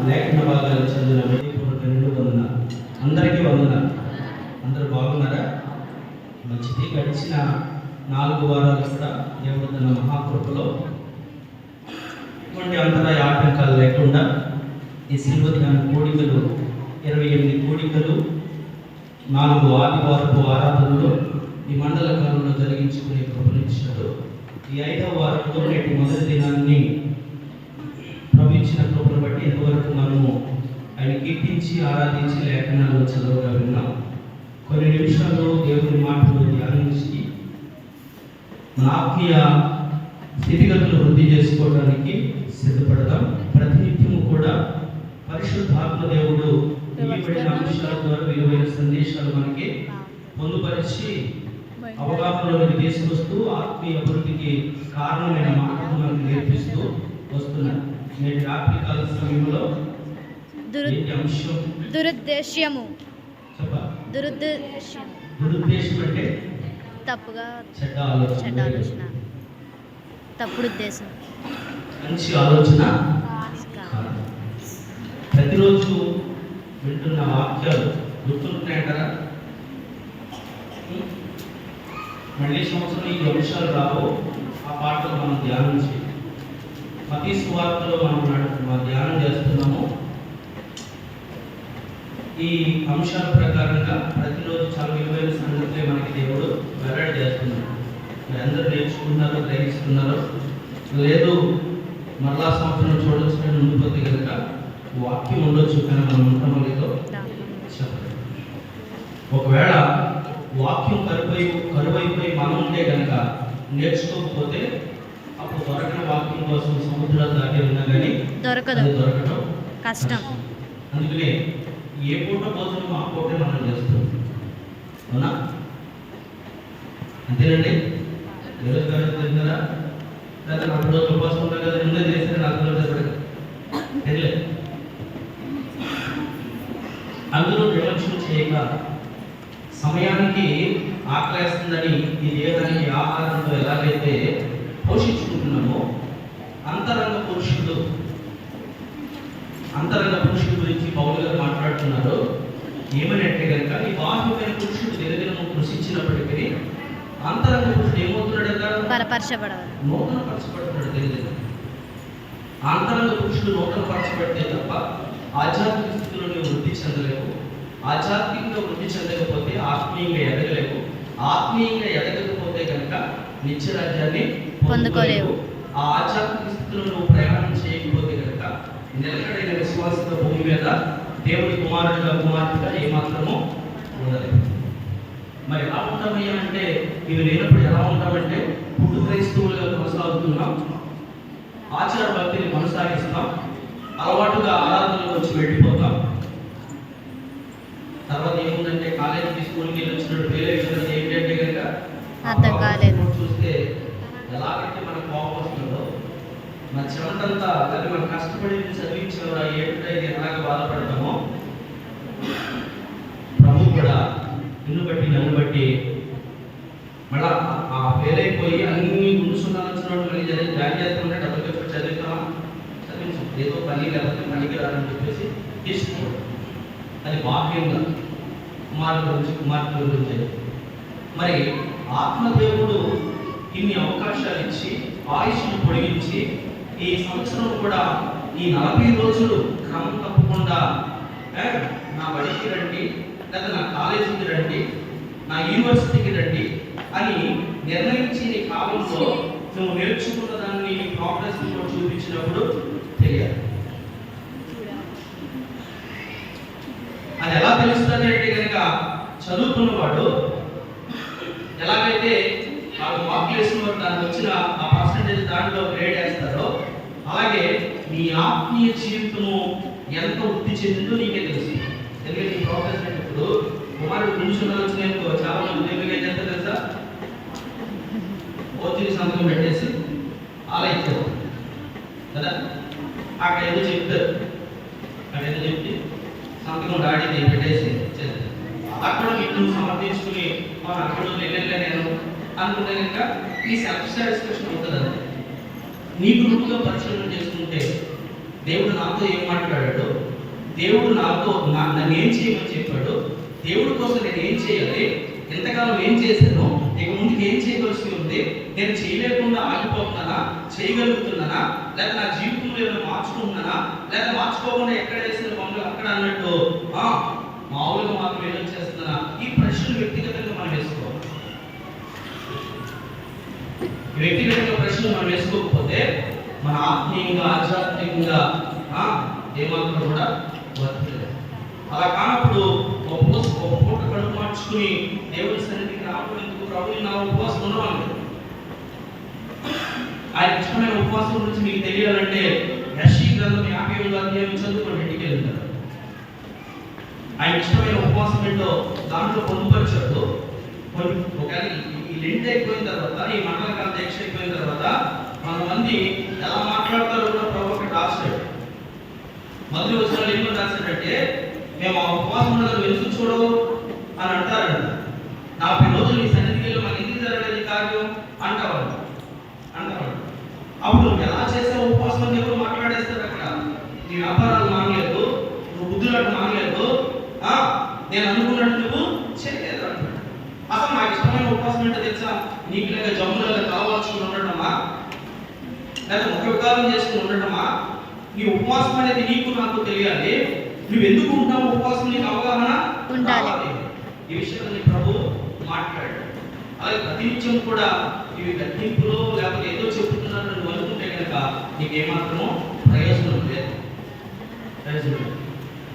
లేఖన భాగాలు చదివిన హృదయపూర్వక నిండు వందన. అందరికీ వందన. అందరూ బాగున్నారా? మంచిది. గడిచిన 4 వారాలు కూడా దేవుడు తన మహాకృపలో ఇటువంటి అంతరాయ ఆటంకాలు లేకుండా ఈ శిల్వ ధ్యాన కోడికలు 28 కోడికలు 4 ఆదివారపు ఆరాధనలు ఈ మండల కాలంలో జరిగించుకునే కృపనిచ్చాడు. ఈ 5వ వారంలో నేటి మొదటి దినాన్ని ప్రవహించిన కృపను బట్టి ఎంతవరకు మనము ఆయన కీర్తించి ఆరాధించి లేఖనాలు చదవగా విన్నాం. కొన్ని నిమిషాలు దేవుని మాటలు ధ్యానించి మన ఆత్మీయ స్థితిగతులు వృద్ధి చేసుకోవడానికి సిద్ధపడదాం. ప్రతినిత్యము కూడా పరిశుద్ధాత్మ దేవుడు ఇవ్వబడిన అంశాల ద్వారా విలువైన సందేశాలు మనకి పొందుపరిచి అవగాహనలోకి తీసుకొస్తూ ఆత్మీయ అభివృద్ధికి కారణమైన మాటలు మనకు నేర్పిస్తూ వస్తున్నారు. నేటి రాత్రి కాల సమయంలో దురుద్దేశ్యము దురుద్దేశం అంటే తప్పుగా చెడ్డ ఆలోచన, తప్పుడు ఉద్దేశం, మంచి ఆలోచన. ప్రతిరోజు వింటున్న వాక్యాలు గుర్తుంటున్నాయంటారా? మళ్ళీ సంవత్సరం ఈ అంశాలు రావో ఆ పాటలు మనం ధ్యానం చేయాలి. మతీ సువార్తలో మనం ధ్యానం చేస్తున్నాము. ఈ అంశాల ప్రకారంగా ప్రతిరోజు చాలా విలువైన సంగతులే మనకి దేవుడు వెల్లడి చేస్తున్నాడు. మీరు అందరూ నేర్చుకుంటున్నారో గ్రహిస్తున్నారో లేదు మరలా సంవత్సరం చూడొచ్చు ఉండిపోతే కనుక వాక్యం ఉండొచ్చు, కానీ మనం ఉంటామో లేదో చెప్పండి. ఒకవేళ వాక్యం కరువైపోయి మనం ఉంటే కనుక నేర్చుకోకపోతే అప్పుడు దొరకని వాక్యం కోసం సముద్రాలు దాటి ఉన్నా కానీ దొరకడం కష్టం. అందుకనే ఏ పూట భోజనం ఆ పూటే మనం చేస్తాం. అవునా? అంతేనండి. ఈరోజు గారు తిన్నారా? లేదా 4 రోజులు ఉపవాసం ఉంటాం కదా, ముందే చేస్తే 4 రోజులు తెలియలేదు. అందులో నిర్లక్ష్యం చేయక సమయానికి ఆకలేస్తుందని ఈ దేహానికి ఆహారంతో ఎలాగైతే పోషించుకుంటున్నామో అంతరంగ పురుషుడు గురించి పౌలు గారు మాట్లాడుతున్నారు. ఏమని అంటే కనుక ఈ బాహ్యమైన పురుషుడు దినదినము కృషించినప్పటికీ అంతరంగ పురుషుడు ఏమవుతున్నాడు? నూతనపరచబడుతున్నాడు. దినదినం అంతరంగ పురుషుడు నూతనపరచబడితే తప్ప ఆధ్యాత్మిక స్థితిలో నువ్వు వృద్ధి చెందలేవు. ఆధ్యాత్మికంగా వృద్ధి చెందకపోతే ఆత్మీయంగా ఎదగలేవు. ఆత్మీయంగా ఎదగకపోతే కనుక నిత్యరాజ్యాన్ని పొందుకోలేవు. ఆ ఆధ్యాత్మిక స్థితిలో నువ్వు ప్రయాణం చేయకపోతే కనుక నిలకడైన విశ్వాసంతో భూమి మీద దేవుడి కుమార్తెగా ఏమాత్రము ఉండలేదు. మరి ఎలా ఉంటామయ్యా అంటే ఇవి లేనప్పుడు ఎలా ఉంటామంటే పుట్టు క్రైస్తవులుగా కొనసాగుతున్నాం, ఆచార భక్తిని కొనసాగిస్తాం, అలవాటుగా ఆరాధనలో వచ్చి వెళ్ళిపోతాం. తర్వాత ఏముందంటే కాలేజీకి స్కూల్కి వెళ్ళి వచ్చినట్టు వేరే విషయాలు ఏంటంటే కనుక అర్థం కాలేదు. చూస్తే ఎలాగైతే మనకు కోపం వస్తుందో మన చెమటంతా అది మనం కష్టపడి చదివించిన ఏమిటైతే ఎలాగ బాధపడతామో ప్రభు కూడా నిన్ను బట్టి నన్ను బట్టి మళ్ళా ఆ ఫెయిల్ అయిపోయి అన్ని గుండు సున్నాలు వచ్చినప్పుడు మళ్ళీ జాయిన్ చేస్తామంటే డబ్బులు ఖర్చు చదివిస్తామా? చదివించు. ఏదో పని లేకపోతే పనికి రాదని చెప్పేసి తీసుకోవడం. అది బాహ్యంగా కుమార్తె గురించి. మరి ఆత్మదేవుడు ఇన్ని అవకాశాలు ఇచ్చి ఆయుష్ను పొడిగించి ఈ సంవత్సరం కూడా ఈ 40 రోజులు క్రమం తప్పకుండా నా బడికి రండి, లేదా నా కాలేజీకి రండి, నా యూనివర్సిటీకి రండి అని నిర్ణయించి నీ కాలంలో నువ్వు నేర్చుకున్న దాన్ని ప్రోగ్రెస్ చూపించినప్పుడు తెలియాలి. అది ఎలా తెలుస్తుంది అంటే కనుక చదువుకున్నవాడు ఎలాగైతే వాళ్ళు మార్కులు వేసిన దానికి వచ్చిన ఆ పర్సంటేజ్ దాంట్లో గ్రేడ్ వేస్తారో అలాగే నీ ఆత్మీయ జీవితము ఎంత వృద్ధి చెందిందో నీకే తెలుస్తుంది. ఎందుకంటే నీ ప్రోగ్రెస్ అయినప్పుడు కుమారుడు నిమిషంలో వచ్చినాయనుకో చాలా మంది దేవుడికి ఏం చేస్తారు తెలుసా? ఓతిని సంతకం పెట్టేసి అలా ఇచ్చారు కదా. అక్కడ ఏదో చెప్తారు, చెప్పి సంతకం డాడీని పెట్టేసి చేస్తారు. అక్కడ వీటిని సమర్థించుకుని అక్కడ వెళ్ళలే నేను అనుకుంటే కనుక ఈ సెల్ఫ్ సాటిస్ఫాక్షన్ అవుతుంది. నీకు నువ్వుగా పరిశీలన చేసుకుంటే దేవుడు నాతో ఏం మాట్లాడాడు, దేవుడు నన్ను ఏం చేయమని చెప్పాడు, దేవుడి కోసం నేను ఏం చేయాలి, ఎంతకాలం ఏం చేశాను, ఇక ముందుకు ఏం చేయవలసి ఉంది, నేను చేయలేకుండా ఆగిపోతున్నానా, చేయగలుగుతున్నానా, లేదా నా జీవితంలో ఏమైనా మార్చుకుంటున్నానా, లేదా మార్చుకోకుండా ఎక్కడ వేసిన బొమ్మలు అక్కడ అన్నట్టు మామూలుగా మాత్రం ఏదో చేస్తున్నానా, ఈ ప్రశ్నలు వ్యక్తిగతంగా మనం వేసుకోవాలి. వ్యక్తిగతంగా ప్రశ్నలు మనం వేసుకోకపోతే మన ఆత్మీయంగా ఆధ్యాత్మికంగా ఏమాత్రం కూడా వర్తిలేదు. అలా కానప్పుడు ఒక పూట కడుపు మార్చుకుని దేవుడి సన్నిధికి రావడం ఎందుకు, ప్రభు నా ఉపవాసం ఉండవాలి. ఆయన ఇష్టమైన ఉపవాసం గురించి మీకు తెలియాలంటే యెషయా గ్రంథం 51వ అధ్యాయం చదువుకోండి, ఇంటికి వెళ్తారు. ఆయన ఇష్టమైన ఉపవాసం ఏంటో దాంట్లో పొందుపరిచాడు. ఒకవేళ ఈ లెంట్ అయిపోయిన తర్వాత, ఈ మండల కాల దీక్ష అయిపోయిన తర్వాత కొంతమంది ఎలా మాట్లాడతారో కూడా ప్రభు ఒకటి రాశాడు. మొదటి వచనాలు ఏమని రాశాడంటే, మేము ఆ ఉపవాసం ఉండదు ఎందుకు చూడవు అని అంటారంట. 40 రోజులు ఈ సన్నిధికి వెళ్ళి మనకి ఎందుకు జరగలేదు కార్యం అంటారు. అప్పుడు నువ్వు ఎలా చేసావు ఉపవాసం అని ఎవరు మాట్లాడేస్తారు. అక్కడ నీ వ్యాపారాలు మానలేదు, నువ్వు బుద్ధులాట మానలేదు, నేను అనుకున్నట్టు నువ్వు చేయలేదు అంటాడు. అసలు నాకు ఇష్టమైన ఉపవాసం ఏంటో తెలుసా, నీకు లేక జమ్ములలో కావాల్సుకుని ఉండటమా, లేదా ముఖ వికారం చేసుకుని ఉండటమా? నీ ఉపవాసం అనేది నీకు నాకు తెలియాలి. నువ్వు ఎందుకు ఉంటావు, ఉపవాసం నీకు అవగాహన ఉండాలి. ఈ విషయాన్ని ప్రభు మాట్లాడాడు. అలాగే ప్రతినిత్యం కూడా ఇవి గట్టింపులో లేకపోతే ఏదో చెప్తున్నారని నువ్వు అనుకుంటే కనుక నీకేమాత్రమో ప్రయోజనం లేదు.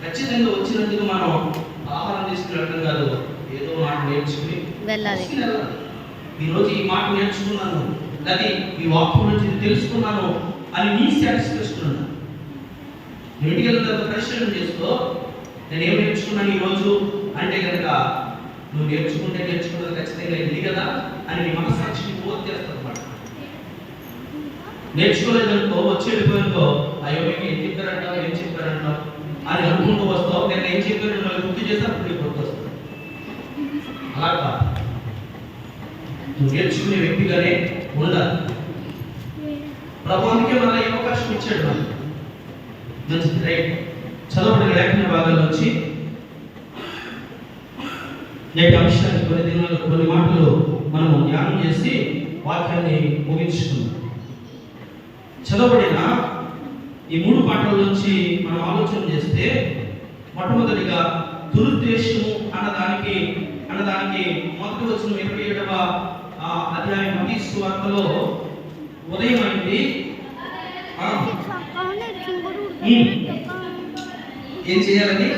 ఖచ్చితంగా వచ్చినందుకు మనం ఆహారం తీసుకుని వెళ్ళడం కాదు, ఏదో మాట నేర్చుకుని వెళ్ళాలి. ఈరోజు ఈ మాట నేర్చుకున్నాను, లేదా ఈ వాక్యం నుంచి తెలుసుకున్నాను అని నీ సాటిస్ఫాక్షన్ ఉన్నాను. ఇంటికి వెళ్ళిన తర్వాత పరిశీలన చేసుకో, నేను ఏం నేర్చుకున్నాను ఈరోజు అంటే కనుక నువ్వు నేర్చుకున్నది ఖచ్చితంగా ఇది కదా అని నీ మనసాక్షిని పూర్తి చేస్తాను అన్నమాట. నేర్చుకోలేదనుకో, వచ్చి వెళ్ళిపోయినుకో, అయ్యో మీకు ఏం చెప్పారంటావు అని అనుకుంటూ వస్తావు. నేను ఏం చెప్పాను మళ్ళీ గుర్తు చేస్తే అప్పుడు నీకు గుర్తు వస్తుంది. అలాగా నువ్వు నేర్చుకునే వ్యక్తిగానే ఉండాలి. ప్రభు అందుకే మళ్ళీ ఏ అవకాశం ఇచ్చాడు మనకి. మంచిది, రైట్. చదవబడిన లేఖన భాగాల నుంచి నేటి అంశాన్ని కొన్ని మాటలు మనము ధ్యానం చేసి వాక్యాన్ని ముగించుకుందాం. చదవబడిన ఈ 3 పాఠాల నుంచి మనం ఆలోచన చేస్తే, మొట్టమొదటిగా దురుద్దేశము అన్నదానికి మొదటి వచనం 27వ అధ్యాయం మత్తయి సువార్తలో ఉదయం అయింది. ఏం చేయాలని,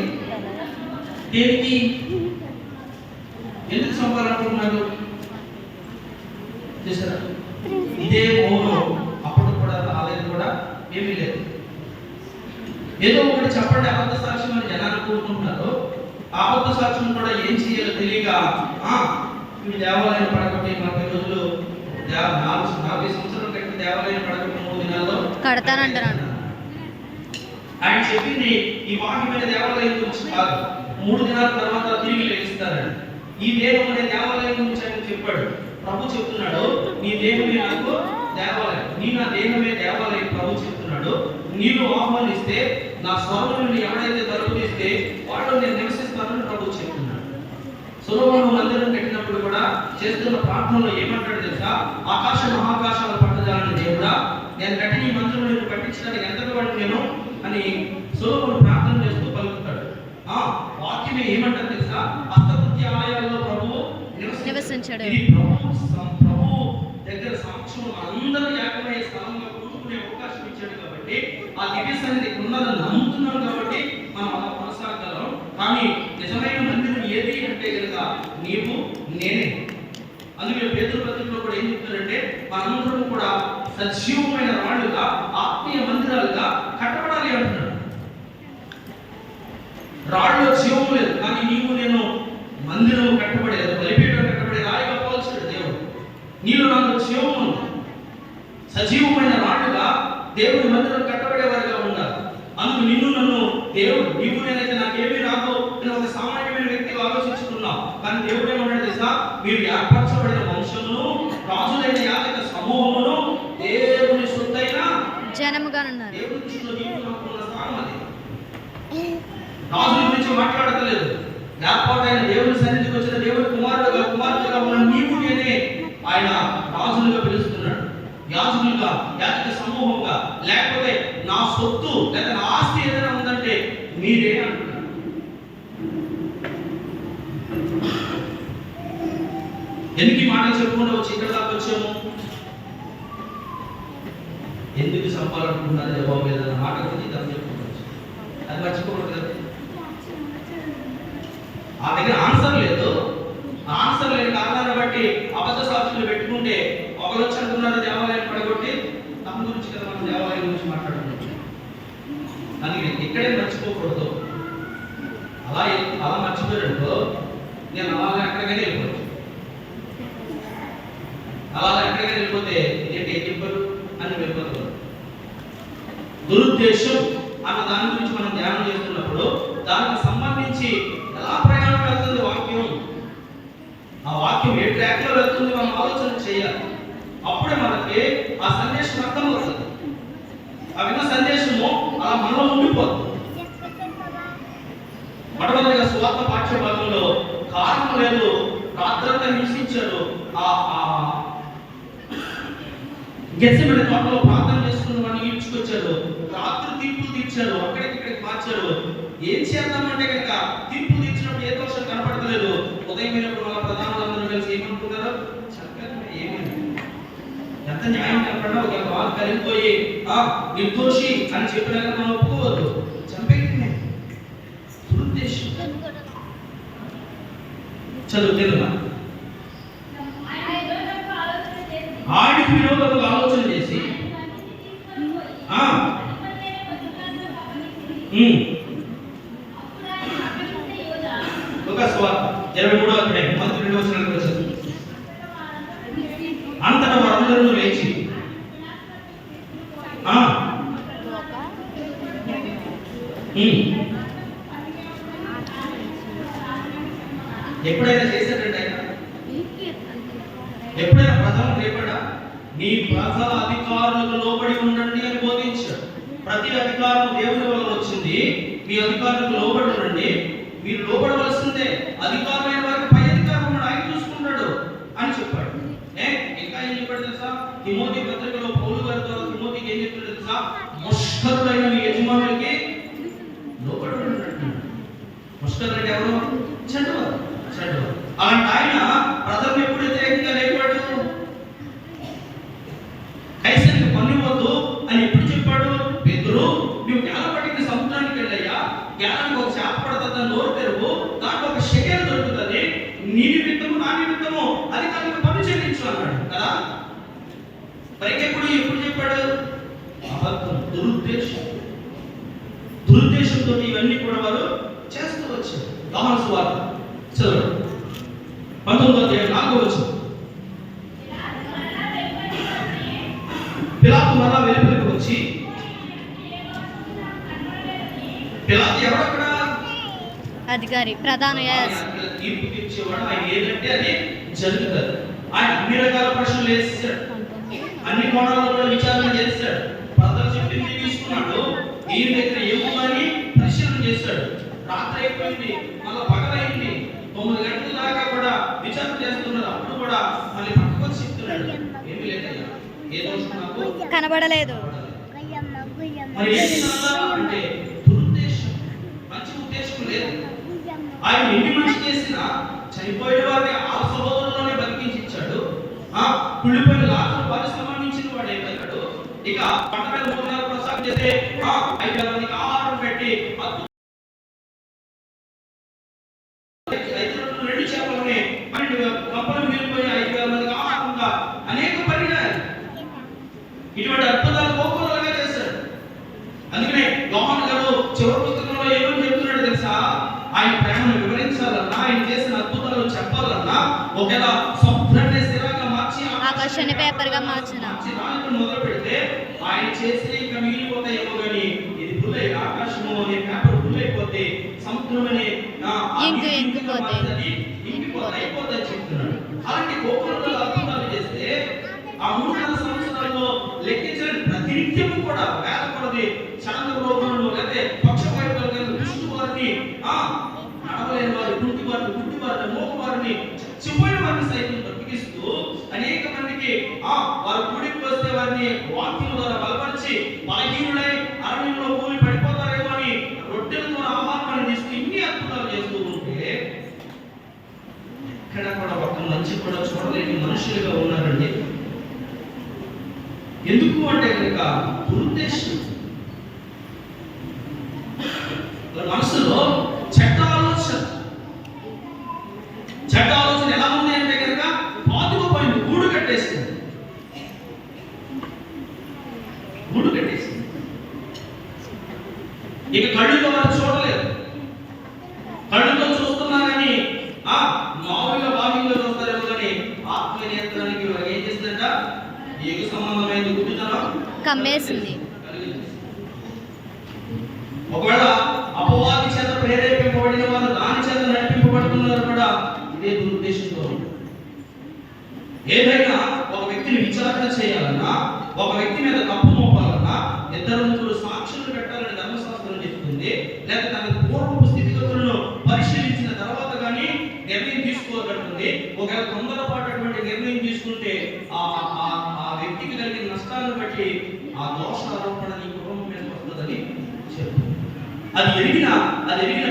దేనికి, ఎందుకు చంపాలనుకుంటున్నారు చేశారా? ఇదే మౌనం. అప్పుడు కూడా రాలేదు, కూడా ఏమీ లేదు. ఏదో ఒకటి చెప్పండి అబద్ధ సాక్ష్యం అని జనాలు కోరుకుంటున్నారు. అబద్ధ సాక్ష్యం కూడా ఏం చేయాలో తెలియక ఇవి దేవాలయం పడగొట్టి 40 రోజులు 40 సంవత్సరాల క్రితం దేవాలయం పడగొట్టి 3 దినాల్లో కడతానంటారు. ఆయన చెప్పింది ఈ వాక్యమైన దేవాలయం గురించి కాదు, 3 దినాల తర్వాత తిరిగి లేస్తారని. ఈ దేహం అనే దేవాలయం గురించి ఆయన చెప్పాడు. ప్రభు చెప్తున్నాడు, నీ దేహమే నాకు దేవాలయం, నీ నా దేహమే దేవాలయం. ప్రభు చెప్తున్నాడు, నీవు ఆహ్వానిస్తే నా స్వరం నుండి ఎవరైతే తలుపునిస్తే వాడు నేను నివసిస్తానని ప్రభు చెప్తున్నాడు. సొలొమోను మందిరం కట్టినప్పుడు కూడా చేస్తున్న ప్రార్థనలో ఏమంటాడు తెలుసా? ఆకాశ మహాకాశాల పట్టజాలని దేవుడా, నేను కట్టిన ఈ మందిరం నేను కట్టించడానికి ఎంత వాడు నేను అని సొలొమోను ప్రార్థన చేస్తూ పలుకుతాడు. వాక్యమే ఏమంటారు తెలుసా? హస్తకృత్య ఆలయాల్లో ప్రభువు నివసించాడు. ఇది ప్రభు దగ్గర సాక్ష్యం అందరూ ఏకమయ్యే స్థలంలో కూడుకునే అవకాశం ఇచ్చాడు కాబట్టి, ఆ దివ్య సన్నిధి ఉన్నదని నమ్ముతున్నాం కాబట్టి మనం అలా కొనసాగలం. కానీ నిజమైన మందిరం ఏది అంటే కనుక నీవు నేనే. అందుకే పేతురు పత్రికలో కూడా ఏం చెప్తారంటే, మనందరం కూడా సజీవమైన రాళ్ళుగా ఆత్మీయ మందిరాలుగా కట్టబడాలి అంటున్నాడు. రాళ్ళలో జీవం లేదు, కానీ నీవు నేను మందిరం కట్టబడేది, బలిపీఠం కట్టబడే రాయిగా పోల్చాడు దేవుడు. నీలో నాకు జీవం ఉంది. సజీవమైన రాళ్ళుగా దేవుడి మందిరం కట్టబడేవారిగా ఉండాలి. అందుకు నిన్ను నన్ను దేవుడు, నీవు నేనైతే నాకేమీ రాదు నేను ఒక సామాన్యమైన వ్యక్తిగా ఆలోచించుకున్నావు. కానీ దేవుడు ఏమన్నాడు తెలుసా? మీరు ఏర్పరచబడిన వంశమును, రాజులైన యాజక సమూహమును, దేవుని సొత్తైన జనముగా ఉన్నారు. దేవుడి దృష్టిలో నీవు నాకు ఉన్న స్థానం అది. రాజుల గురించి మాట్లాడతలేదు. ఏర్పాటైన దేవుని సన్నిధికి వచ్చిన దేవుని కుమార్తెగా ఉన్న నీవు నేనే ఆయన రాజులుగా పిలుస్తున్నాడు. యాజకులుగా, యాజక సమూహంగా, లేకపోతే నా సొత్తు లేదా నా ఆస్తి ఏదైనా ఉందంటే మీరే అంటున్నాడు. ఎందుకు ఈ మాట చెప్పుకుంటూ వచ్చి ఇక్కడ దాకా వచ్చాము? ఎందుకు సంపాలనుకుంటున్నారు జవాబు లేదన్న మాట గురించి తను చెప్పుకోవచ్చు. అది మర్చిపోకూడదు కదా. ఆ దగ్గర ఆన్సర్ లేదు. ఆన్సర్ లేని కారణాన్ని బట్టి అబద్ధ సాక్షులు పెట్టుకుంటే ఒకరు వచ్చి అంటున్నారు దేవాలయం పడగొట్టి తమ గురించి కదా మనం దేవాలయం గురించి మాట్లాడుతున్నాం. అందుకే ఇక్కడే మర్చిపోకూడదు. అలా మర్చిపోయాడు నేను అలాగే ఎక్కడికైనా వెళ్ళిపోవచ్చు. అలా ఎక్కడికైనా వెళ్ళిపోతే ఏంటి ఏం చెప్పారు అని వెళ్ళిపోతారు. దురుద్దేశం అన్న దాని గురించి మనం ధ్యానం చేస్తున్నప్పుడు దానికి సంబంధించి ఎలా ప్రయాణం వెళ్తుంది వాక్యం, ఆ వాక్యం ఏ ట్రాక్ లో వెళ్తుంది మనం ఆలోచన చేయాలి. అప్పుడే మనకి ఆ సందేశం అర్థమవుతుంది. ఆ విన్న సందేశము అలా మనలో ఉండిపోతుంది. మొట్టమొదటిగా సువార్త పాఠ్య భాగంలో కారణం లేదు, రాత్రంతా హింసించారు. గెత్సెమనే తోటలో ప్రార్థన చేసుకున్న వాడిని ఈడ్చుకొచ్చారు. రాత్రి తీర్పులు తీర్చారు, అక్కడికి మార్చారు. ఏం చేద్దామంటే కనుక తీర్పులు తీర్చినప్పుడు ఏ దోషం కనపడతలేదు. ఉదయం అయినప్పుడు వాళ్ళ ప్రధానులందరూ కలిసి ఏమనుకున్నారు, ఏమైంది ఎంత న్యాయం కనపడినా ఒక వాళ్ళు కలిగిపోయి నిర్దోషి అని చెప్పినాక మనం ఒప్పుకోవద్దు. చంపేయండి. దురుద్దేశం. చదువుతున్నా ఆడికి విరోధంగా ఆలోచన చేసి ఒక స్వార్థ 23వ అధ్యాయం 12వ వచనానికి వచ్చారు. అంతటా వారందరూ లేచి ఎప్పుడైనా చేశాడంటే ఆయన ఎప్పుడైనా ప్రజలను రేపడా నీ ప్రజల అధికారులకు లోబడి ఉండండి అని బోధించాడు. ప్రతి అధికారం దేవుని వల్ల వచ్చింది. మీ అధికారులకు లోబడి ఉండండి, మీరు లోబడవలసిందే. అధికారమైన వారికి పై అధికారం ఉన్నాడు, ఆయన చూసుకుంటాడు అని చెప్పాడు. ఇంకా ఏం చెప్పాడు తెలుసా? తిమోతి పత్రికలో పౌలు గారి ద్వారా తిమోతికి ఏం చెప్పాడు తెలుసా? ముష్కరుడైన మీ యజమానులకి లోబడి ఉండండి. ముష్కరుడు అంటే ఎవరు? చెడ్డవారు. అలాంటి ఆయన ప్రజలను ఎప్పుడు వ్యతిరేకంగా లేపాడు? కైసరికి పన్నివ్వద్దు అని ఎప్పుడు చెప్పాడు? పేతురు, నువ్వు జ్ఞానం పట్టిన సముద్రానికి వెళ్ళయ్యా, జ్ఞానానికి ఒక చేప పడుతుందని నోరు తెరువు, దాంట్లో ఒక షెకెల్ దొరుకుతుంది, నీ నిమిత్తము నా నిమిత్తము అధికారులకు పన్ను చెల్లించు అన్నాడు కదా. ఎప్పుడు చెప్పాడు? అబద్ధం, దురుద్దేశంతో ఇవన్నీ కూడా వారు చేస్తూ వచ్చారు. యోహాను సువార్త చదువు 19వ అధ్యాయం 4వ వచనం. పిలాతు మరలా వెలుపలికి వచ్చి, పిలాతు ఎవరక్కడ? అధికారి, ప్రధాన తీర్పు తీర్చేవాడు. ఆయన ఏదంటే అది జరుగుతుంది. ఆయన అన్ని రకాల ప్రశ్నలు వేసాడు, అన్ని కోణాల్లో కూడా విచారణ చేస్తాడు. ప్రజలు చెప్పింది తీసుకున్నాడు, ఈయన దగ్గర ఏముందని పరిశీలన చేశాడు. రాత్రి అయిపోయింది, మళ్ళీ పగలైంది, 9 గంటల దాకా కూడా విచారణ చేస్తున్నారు. అప్పుడు కూడా మళ్ళీ పక్కకు వచ్చి చెప్తున్నాడు, ఏమీ లేదయ్యా, ఏ దోషం నాకు కనబడలేదు. మరి అంటే దురుద్దేశం, మంచి ఉద్దేశం లేదు. ఆయన ఎన్ని మంచి చేసినా చనిపోయిన వారిని ఆ సహోదరులోనే బతికించి ఇచ్చాడు. కుళ్ళిపోయిన లాజరు వారికి సంబంధించిన వాడు ఏమయ్యాడు. ఇక పంట మీద 3 నెలలు ప్రసాదం చేస్తే 5,000 మందికి ఆహారం పెట్టి 2 చేపలని 12 కప్పలు మిగిలిపోయి 5,000 మందికి ఆహారంగా అనేక పరిణామాలు, ఇటువంటి అద్భుతాలు గోకులుగా చేశాడు. అందుకనే యోహాను గారు చివరి పుస్తకంలో ఏమని చెప్తున్నాడు తెలుసా? ఆయన ప్రేమను వివరించాలన్నా, ఆయన చేసిన అద్భుతాలు చెప్పాలన్నా, ఒకవేళ స్వప్నాన్ని స్థిరంగా మార్చి ఆకాశాన్ని పేపర్గా మార్చిన మొదలు పెడితే ఆయన చేస్తే ఇంకా మిగిలిపోతాయేమో కానీ ఇది ఫుల్ అయి ఆకాశము అనే పేపర్ ఫుల్ అయిపోతే సముద్రం అనే అయిపోతాయి చెప్తున్నాడు. అలాంటి గోకులంలో అద్భుతాలు చేస్తే ఆ 3 సంవత్సరాల్లో లెక్కించలేని ప్రతినిత్యము కూడా వేల కొలది చంద్ర రోగులను లేకపోతే పక్షవాయువులు దృష్టి వారిని ఎందుకు అంటే కనుక దురుద్దేశం. మనసులో చెడ్డ ఆలోచన ఎలా ఉంది అంటే కనుక పాతుకుపోయింది, గూడు కట్టేసింది. ఇక కళ్ళుతో మనం చూడలేదు, కళ్ళుతో చూస్తున్నా కానీ మామూలుగా బాహ్యంగా చూస్తారేమో కానీ ఆత్మ నియంత్రణకి ఏం చేస్తుందంట, ఏగు సంబంధమైన గుడ్డితనం కమ్మేసింది. ఒకవేళ అపవాది చేత ప్రేరేపింపబడిన వారు దాని చేత నడిపింపబడుతున్నారు కూడా ఇదే దురుద్దేశంతో. ఏదైనా ఒక వ్యక్తిని విచారణ చేయాలన్నా, ఒక వ్యక్తి మీద తప్పు మోపాలన్నా, ఇద్దరు ముగ్గురు సాక్షులు పెట్టాలని ధర్మశాస్త్రం చెప్తుంది. లేదా తన పూర్వపు స్థితిగతులను పరిశీలించిన తర్వాత కానీ నిర్ణయం తీసుకోవాలంటుంది. ఒకవేళ తొందరపాటు అటువంటి నిర్ణయం తీసుకుంటే ఆ వ్యక్తికి కలిగిన నష్టాలను బట్టి ఆ దోష ఆరోపణ నీ కుటుంబం మీద వస్తుందని చెప్తుంది. అది ఎరిగిన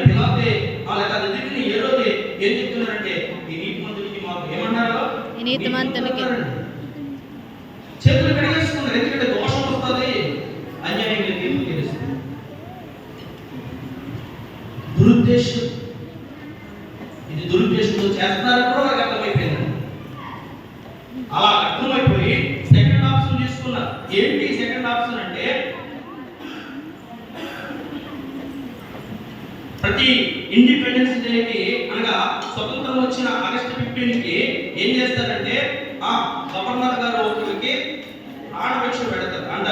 పిలాతే లేక అది ఎరిగిన ఏ రోజే ఏం చెప్తున్నారంటే, ఈ నీతిమంతుడికి మాకు ఏమన్నారు, నీతిమంతునికి చేతులు కడిగేసుకున్నారు. ఎందుకంటే దోషం వస్తుంది, అన్యాయంగా తీర్పు తెలుస్తుంది. దురుద్దేశం, ఇది దురుద్దేశంతో చేస్తున్నారని కూడా వాళ్ళకి అర్థమైపోయింది. అలా అర్థమైపోయి సెకండ్ ఆప్షన్ తీసుకున్నారు. ఏంటి సెకండ్ ఆప్షన్ అంటే, ప్రతి ఇండిపెండెన్స్ డేకి అనగా స్వతంత్రం వచ్చిన ఆగస్టు 15కి ఏం చేస్తారంటే, గవర్నర్ గారు ఒకరికి ప్రాణభిక్ష పెడతారు. అంట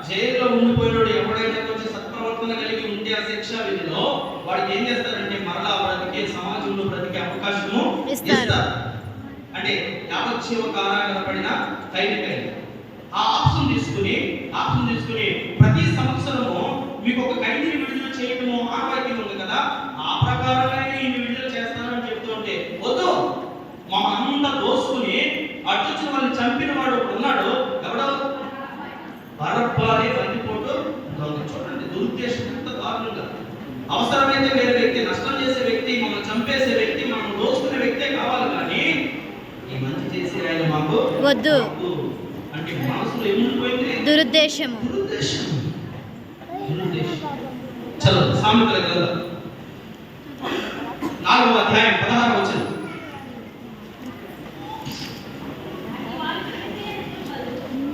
జైల్లో ఉండిపోయినోడు ఎవడైనా కొంచెం సత్ప్రవర్తన కలిగి ఉంటే ఆ శిక్షా విధిలో వాడికి ఏం చేస్తారంటే మరలా బ్రతికే సమాజంలో బ్రతికే అవకాశము ఇస్తారు. అంటే యావజ్జీవ కారాగార పడిన ఖైదీ ఆ ఆప్షన్ తీసుకుని ప్రతి సంవత్సరము మీకు ఒక ఖైదీని విడుదల చేయటము ఆనవాయితీ ఉంది కదా, ఆ ప్రకారంగా ఈయన విడుదల చేస్తానని చెప్తుంటే, వద్దు మా అంతా దోసుకుని అడ్డొచ్చిన వాళ్ళని చంపిన వాడు ఉన్నాడు, ఎవడో బరబ్బానే బందిపోటు దొంగ. చూడండి దురుద్దేశం ఎంత దారుణంగా. అవసరమైతే వేరే వ్యక్తి, నష్టం చేసే వ్యక్తి, మమ్మల్ని చంపేసే వ్యక్తి, మనం దోసుకునే వ్యక్తే కావాలి, కానీ ఈ మంచి చేసే ఆయన మాకు వద్దు అంటే మనసులో ఏముండిపోయింది, దురుద్దేశము. చలో సామెతల గ్రంథం 4వ అధ్యాయం 16వ వచనం.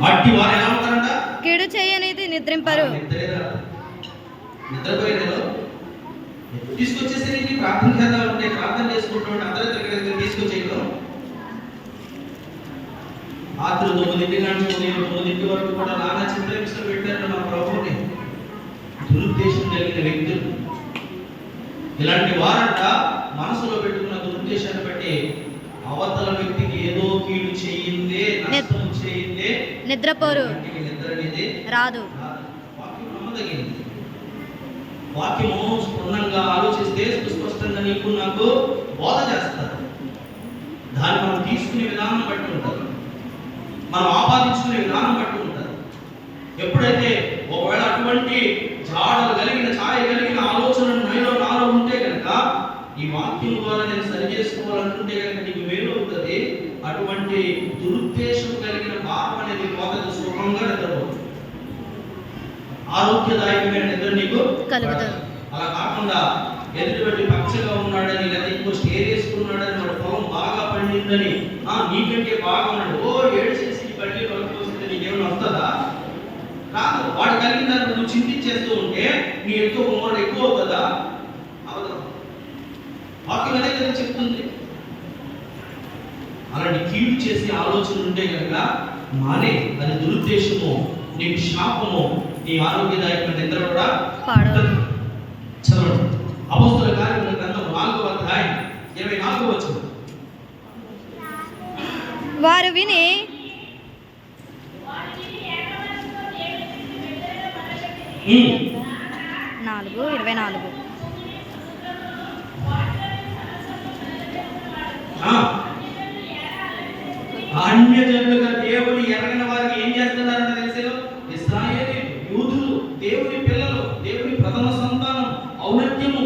అట్టి వారు ఎలా ఉంటారంట, కీడు చేయనిది నిద్రింపరు. నిద్రపోయినారు తీసుకొచ్చేసరికి ప్రార్థన చేద్దాం ఉంటే ప్రార్థన చేసుకుంటూ అందరూ తీసుకొచ్చేయడం. రాత్రి 9 నుంచి ఉదయం 9 వరకు కూడా నానా చిత్రహింసలు పెట్టారు మా ప్రభువుని. దురుద్దేశం కలిగిన వ్యక్తులు ఇలాంటి వారంట మనసులో పెట్టుకున్న దురుద్దేశాన్ని బట్టి అవతల వ్యక్తికి ఏదో కీడు చేయిందే, నష్టం చేయిందే నిద్రపోరు, నిద్ర అనేది రాదు. వాక్యం నమ్మదగినది. వాక్యము పూర్ణంగా ఆలోచిస్తే సుస్పష్టంగా నీకు నాకు బోధ చేస్తారు. దాన్ని మనం తీసుకునే విధానం బట్టి ఉంటుంది, మనం ఆపాదించుకునే విధానం బట్టి ఉంటుంది. ఎప్పుడైతే ఒకవేళ అటువంటి జాడలు కలిగిన ఛాయ కలిగిన ఆలోచనలు నాలో ఉంటే కనుక, ఈ వాక్యం ద్వారా నేను సరి చేసుకోవాలనుకుంటే కనుక నీకు మేలు అవుతుంది. అటువంటి దురుద్దేశం కలిగిన భావం అనేది పోతుంది, సుఖంగా నిద్రపోతుంది, ఆరోగ్యదాయకమైన నిద్ర నీకు కలుగుతుంది. అలా కాకుండా ఎదుటి పచ్చగా ఉన్నాడని, లేదా ఇంకో స్టేర్ వేసుకున్నాడని, వాడి పొలం బాగా పండిందని, నీకంటే బాగా ఉన్నాడు, ఏడ్చేసి బట్టి కొనుక్కొస్తే నీకేమైనా వస్తుందా? కాదు. వాడు కలిగిన దాన్ని నువ్వు చింతించేస్తూ ఉంటే నీ ఎక్కువ కుమారుడు ఎక్కువ అవుతుందా? అవదు. వాక్యం అదే కదా చెప్తుంది. అలాంటి కీడు చేసే ఆలోచన ఉంటే కనుక మానే, అది దురుద్దేశము, నీకు శాపము, నీ ఆరోగ్యదాయకమైన నిద్ర కూడా చదవండి. అపోస్తలుల కార్యముల గ్రంథం 4వ అధ్యాయం 24వ వచనం. వారు విని 4:24 అన్యజనులుగా దేవుని ఎరగని వారికి ఏం చేస్తున్నారంటే తెలుసు, ఇశ్రాయేలు యూదులు, దేవుని పిల్లలు, దేవుని ప్రథమ సంతానం, ఔన్నత్యము,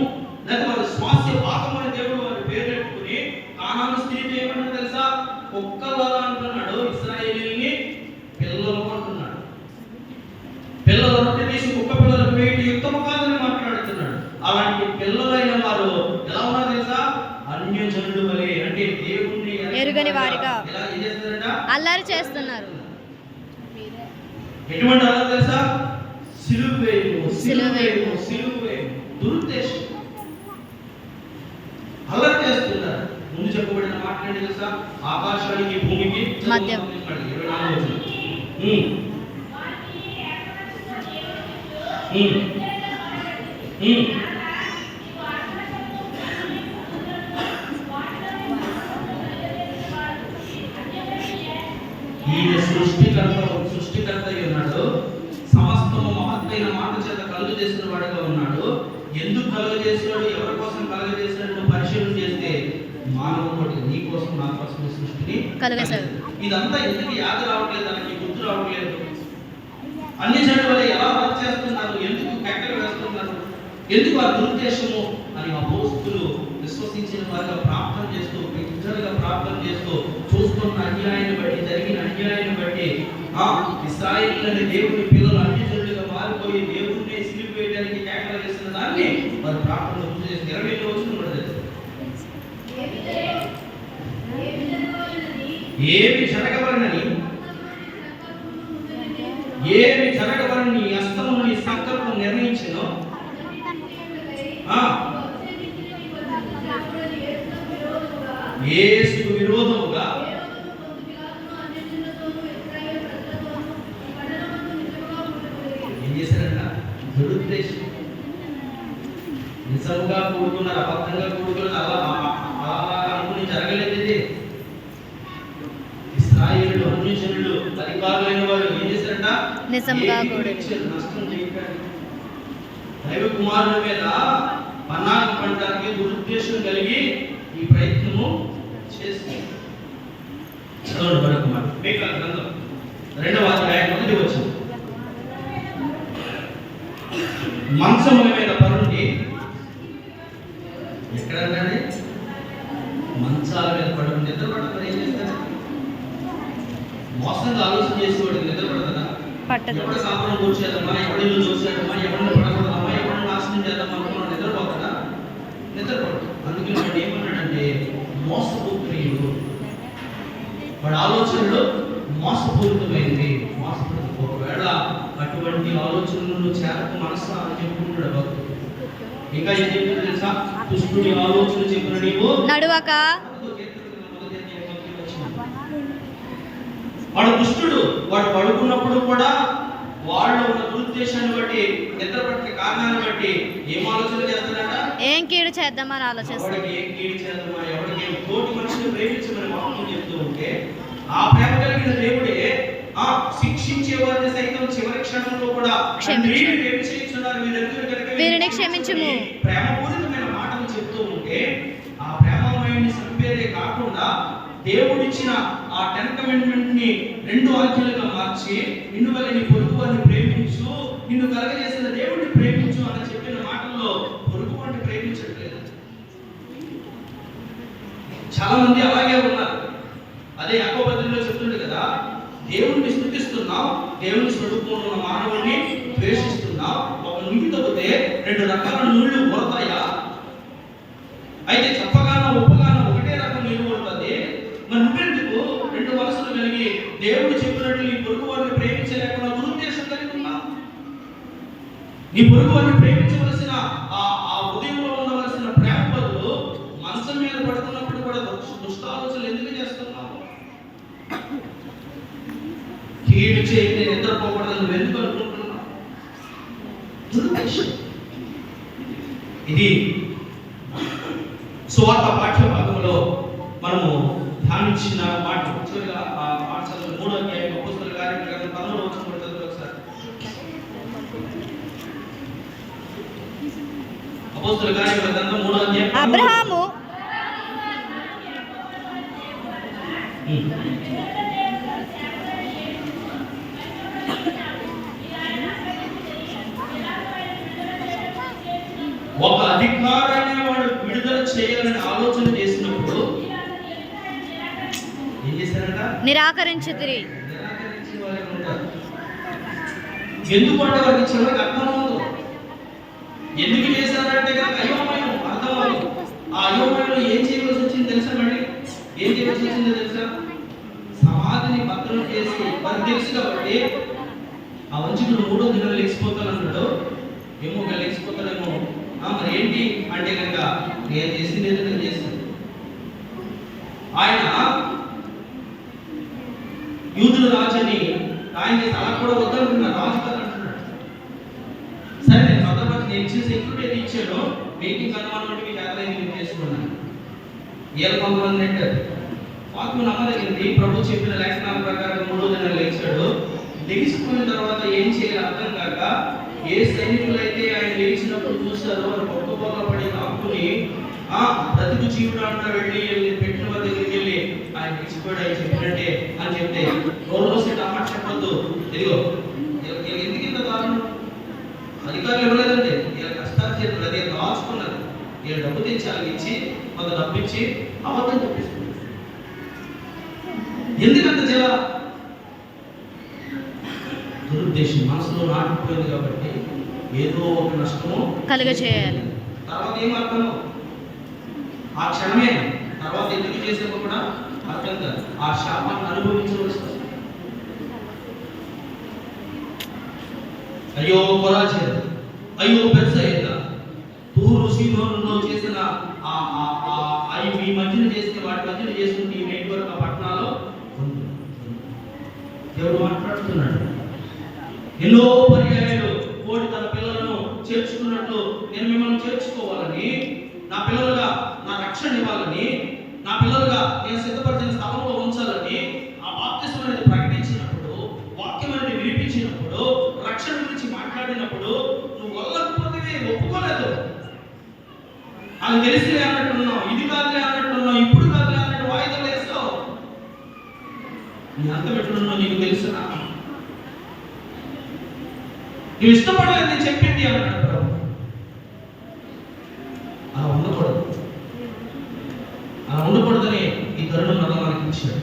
లేదా వారి స్వాస్థ్య భాగం అని దేవుడు వారి పేరు పెట్టుకుని కానాను స్త్రీతో ఏమంటారు తెలుసా, కుక్కలాగా అంటున్నాడు, ఇశ్రాయేలీని పిల్లలు అంటున్నాడు. అన్యజనుల వలె, అంటే దేవుణ్ణి ఎరుగని వారిగా ఎలా ఏం చేస్తారట? అల్లరి చేస్తున్నారు. ఎటువంటి అల్లరి తెలుసా? సిలువేమో సిలువేమో. సిలువేమో దురుద్దేశం, అల్లరి చేస్తున్నారు. ముందు చెప్పబడిన మాట ఏంటి తెలుసా? ఆకాశానికి భూమికి మధ్య. 24వ వచనం. ఈయన సృష్టికర్త అయి ఉన్నాడు. సమస్తము మహత్తైన మాట చేత కలుగు చేసిన వాడుగా ఉన్నాడు. ఎందుకు కలుగ చేసినాడు, ఎవరి కోసం కలుగ చేసినాడు నువ్వు పరిశీలన చేస్తే మానవుడు నీ కోసం నా కోసం ఈ సృష్టిని కలుగచేశాడు. ఇదంతా ఎందుకు యాద రావట్లేదు, దానికి గుర్తు రావట్లేదు. అన్ని జనుల వల్ల ఎలా వర్క్ చేస్తున్నారు, ఎందుకు కట్టెలు వేస్తున్నారు, ఎందుకు ఆ దురుద్దేశము అని అపోస్తులు విశ్వసించిన వారిగా ప్రార్థన చేస్తూ, బిగ్గరగా ప్రార్థన చేస్తూ, చూస్తున్న అన్యాయాన్ని బట్టి, జరిగిన అన్యాయాన్ని బట్టి ఇశ్రాయేలు దేవుని పిల్లలు అన్యజనులుగా మారిపోయి దేవుడిని సిలిపేయడానికి కేకలు వేసిన దాన్ని వారు ప్రార్థన గుర్తు చేసి 20 రోజులు పడలేదు. ఏమి జరగవలని హస్తముని సంకల్పం నిర్ణయించినో యేసుకు విరోధముగా ఏం చేశారంట? దురుద్దేశం, నిజంగా కూడుకున్నారు, అబద్ధంగా కూడుకున్నారు, అలా అనుకుని జరగలేదు. ఇది ఇశ్రాయేలు అన్యజనులు అధికారులైన వారు ఏం చేశారంట? నిజంగా కూడా నష్టం చేయడానికి దైవ కుమారుల మీద పన్నాగం పడడానికి దురుద్దేశం కలిగి ఈ ప్రయత్నము చేస్తుంది. చదవండి మరొక మాట. మీకా గ్రంథం 2వ అధ్యాయం 1వ వచనం. మంచముల మీద పరుండి, ఎక్కడంటే మంచాల మీద పడుకుని నిద్ర పడతారు. ఏం చేస్తారు? మోసంగా ఆలోచన చేసేవాడు నిద్ర పడతారా? ఎవడ కాపురం కూర్చేద్దామా, ఎవడిల్లు చూసేద్దామా, ఎవరిని పడకూడదామా, ఎవరిని నాశనం చేద్దామా అనుకున్నాడు నిద్రపోతాడా? నిద్రపోతాడు. అందుకని వాడు ఏమన్నాడంటే మోసపూరితుడు. వాడి ఆలోచనలు మోసపూరితమైంది. ఒకవేళ అటువంటి ఆలోచనలు చేరకు మనసు అని చెప్పుకుంటాడు భక్తుడు. ఇంకా ఏం చెప్తుంది తెలుసా? దుష్టుడి ఆలోచన చెప్పిన నీవు నడువక. వాడు దుష్టుడు. వాడు పడుకున్నప్పుడు కూడా వాళ్ళు ఉన్న దురుద్దేశాన్ని బట్టి, నిద్ర పట్టిన కారణాన్ని బట్టి ఏం ఆలోచన చేస్తాడట? ఏం కీడు చేద్దామని ఆలోచిస్తాడు. ఎవరికి ఏం కీడు చేద్దామా, ఎవరికి తోటి మనిషిని ప్రేమించమని వాక్యం చెప్తూ ఉంటే, ఆ ప్రేమ కలిగిన దేవుడే శిక్షించే వారిని సైతం చివరి క్షణంలో కూడా వీరిని క్షమించుము ప్రేమపూరితమైన మాటలు చెప్తూ ఉంటే, ఆ ప్రేమమయుని సంపేదే కాకుండా దేవుడిచ్చిన ఆ 10 కమాండ్మెంట్ ని 2 ఆజ్ఞలుగా మార్చి, నిన్ను వల్ల నీ పొరుగు వారిని ప్రేమించు, నిన్ను కలగజేసిన దేవుడిని ప్రేమించు అని చెప్పిన మాటల్లో పొరుగు వారిని ప్రేమించట్లేదు. చాలా మంది అలాగే ఉన్నారు. అదే యాకోబు పత్రికలో చెప్తుండే కదా, దేవుణ్ణి స్తుతిస్తున్నావు, దేవుని స్వరూపంలో ఉన్న మానవుడిని ద్వేషిస్తున్నావు. ఒక నువ్వు తప్పితే 2 రకాల నూళ్ళు కొడతాయా? అయితే చెప్పగానో ఒప్పగానో ఒకటే రకం నీళ్ళు కొడుతుంది. మరి నువ్వెందుకు 2 మనసులు కలిగి దేవుడు చెప్పినట్టు నీ పొరుగు వారిని ప్రేమించలేకుండా దురుద్దేశం కలిగి ఉన్నావు? నీ పొరుగు వారిని ప్రేమించవలసిన ఆ ఉదయంలో ఉండవలసిన ప్రేమ బదులు మనసు మీద పడుతున్నప్పుడు కూడా దుష్టాలోచనలు ఎందుకు చేస్తున్నావు? కీడు చేయని నిద్రపోకూడదని నువ్వు ఎందుకు అనుకుంటున్నావు? దురుద్దేశం. ఇది సువార్త పాఠ్య భాగంలో మనము ధ్యానించిన మాట. చివరిగా ఆ పాఠశాల 3వ అధ్యాయం అపోస్తలుల కార్యముల గ్రంథం 13వ వచనం చదువు ఒకసారి. అపోస్తలుల కార్యముల గ్రంథం 3వ అధ్యాయం. అబ్రహాము ఒక అధికారాన్ని వాడు విడుదల చేయాలని ఆలోచన చేసినప్పుడు ఏం చేశారంట? నిరాకరించితిరి. ఎందుకు అంటే వారికి చివరికి అర్థం అవ్వదు. ఎందుకు చేశారంటే కనుక అయోమయం అర్థం అవ్వదు. ఆ అయోమయంలో ఏం చేయవలసి వచ్చింది తెలుసా? మళ్ళీ ఏం చేయవలసి వచ్చిందో తెలుసా? సమాధిని భద్రం చేసి వారికి తెలుసు కాబట్టి ఆ వంచకుడు 3వ దినం లేచిపోతానన్నాడు. ఏమో లేచిపోతాడేమో, మరి ఏంటి అంటే కనుక నేను చేసింది ఏదో నేను చేశాను. ఆయన యూదుల రాజని ఆయన చేసి అలా కూడా వద్దనుకున్నాడు, రాజు కదా అంటున్నాడు. సరే నేను భద్రపరిచి నేను ఇచ్చిన సెక్యూరిటీ ఇచ్చాను, మీటింగ్ అనుమానం మీకు ఎక్కడైనా నేను చేసుకున్నాను. ఏళ్ళ కొంతమంది నెట్టారు. వాక్యం నమ్మదగింది. ప్రభు చెప్పిన లేఖనాల ప్రకారం 3వ దినం లేచాడు. లెగిసిపోయిన తర్వాత ఏం చేయాలి అర్థం కాక ఏ సైనికులైతే ఆయన లేచినప్పుడు చూశారో వారు ఒక్కొక్కగా పడి కాపుకుని బ్రతుకు జీవుడు అంటూ వెళ్ళి పెట్టిన వారి దగ్గరికి వెళ్ళి ఆయన లేచిపోయాడు ఆయన చెప్పినట్టే అని చెప్తే రోజు అమ్మాట చెప్పొద్దు. ఇదిగో ఎందుకు ఇంత దారుణం? అధికారులు ఇవ్వలేదండి, వీళ్ళ కష్టాల చేతులు అదే దాచుకున్నారు. వీళ్ళు డబ్బు తెచ్చి అలాగిచ్చి కొంత డబ్బిచ్చి అబద్ధం చెప్పేస్తున్నారు. ఎందుకంత జల దురుద్దేశం మనసులో నాటుకుపోయింది కాబట్టి ఏదో ఒక నష్టము కలుగజేయాలి. తర్వాత ఏం అర్థము? ఆ క్షణమే తర్వాత ఎందుకు చేసేది కూడా అర్థం కాదు. ఆ శాపాన్ని అనుభవించవలసి వస్తుంది. అయ్యో కొరాజేరు, అయ్యో బెత్సయిదా, తూరు సీదోనులో చేసిన ఈ మధ్యన చేసిన వాటి మధ్యన చేసుకుంటే ఈ నేటి వరకు ఆ పట్టణాలు దేవుడు మాట్లాడుతున్నాడు. ఎన్నో పర్యాయాలు కోడి తన పిల్లలను చేర్చుకున్నట్లు నేను మిమ్మల్ని చేర్చుకోవాలని, నా పిల్లలుగా నా రక్షణ ఇవ్వాలని, నా పిల్లలుగా నేను సిద్ధపరిచిన స్థలంలో ఉంచాలని ఆ బాప్తిసం అనేది ప్రకటించినప్పుడు, వాక్యం అనేది వినిపించినప్పుడు, రక్షణ గురించి మాట్లాడినప్పుడు నువ్వు వల్లకపోతే ఒప్పుకోలేదు. అది తెలిసిలే అన్నట్టున్నావు, ఇది కాదులే అన్నట్టున్నావు, ఇప్పుడు కాదులే అన్నట్టు వాయిదాలు వేస్తావు. నీ అంతం ఎట్లున్నావు నీకు తెలుసునా? నువ్వు ఇష్టపడలేదు నేను చెప్పింది అన్నాడు ప్రభు. అలా ఉండకూడదు. అలా ఉండకూడదని ఈ తరుణం అలా మనకి ఇచ్చాడు.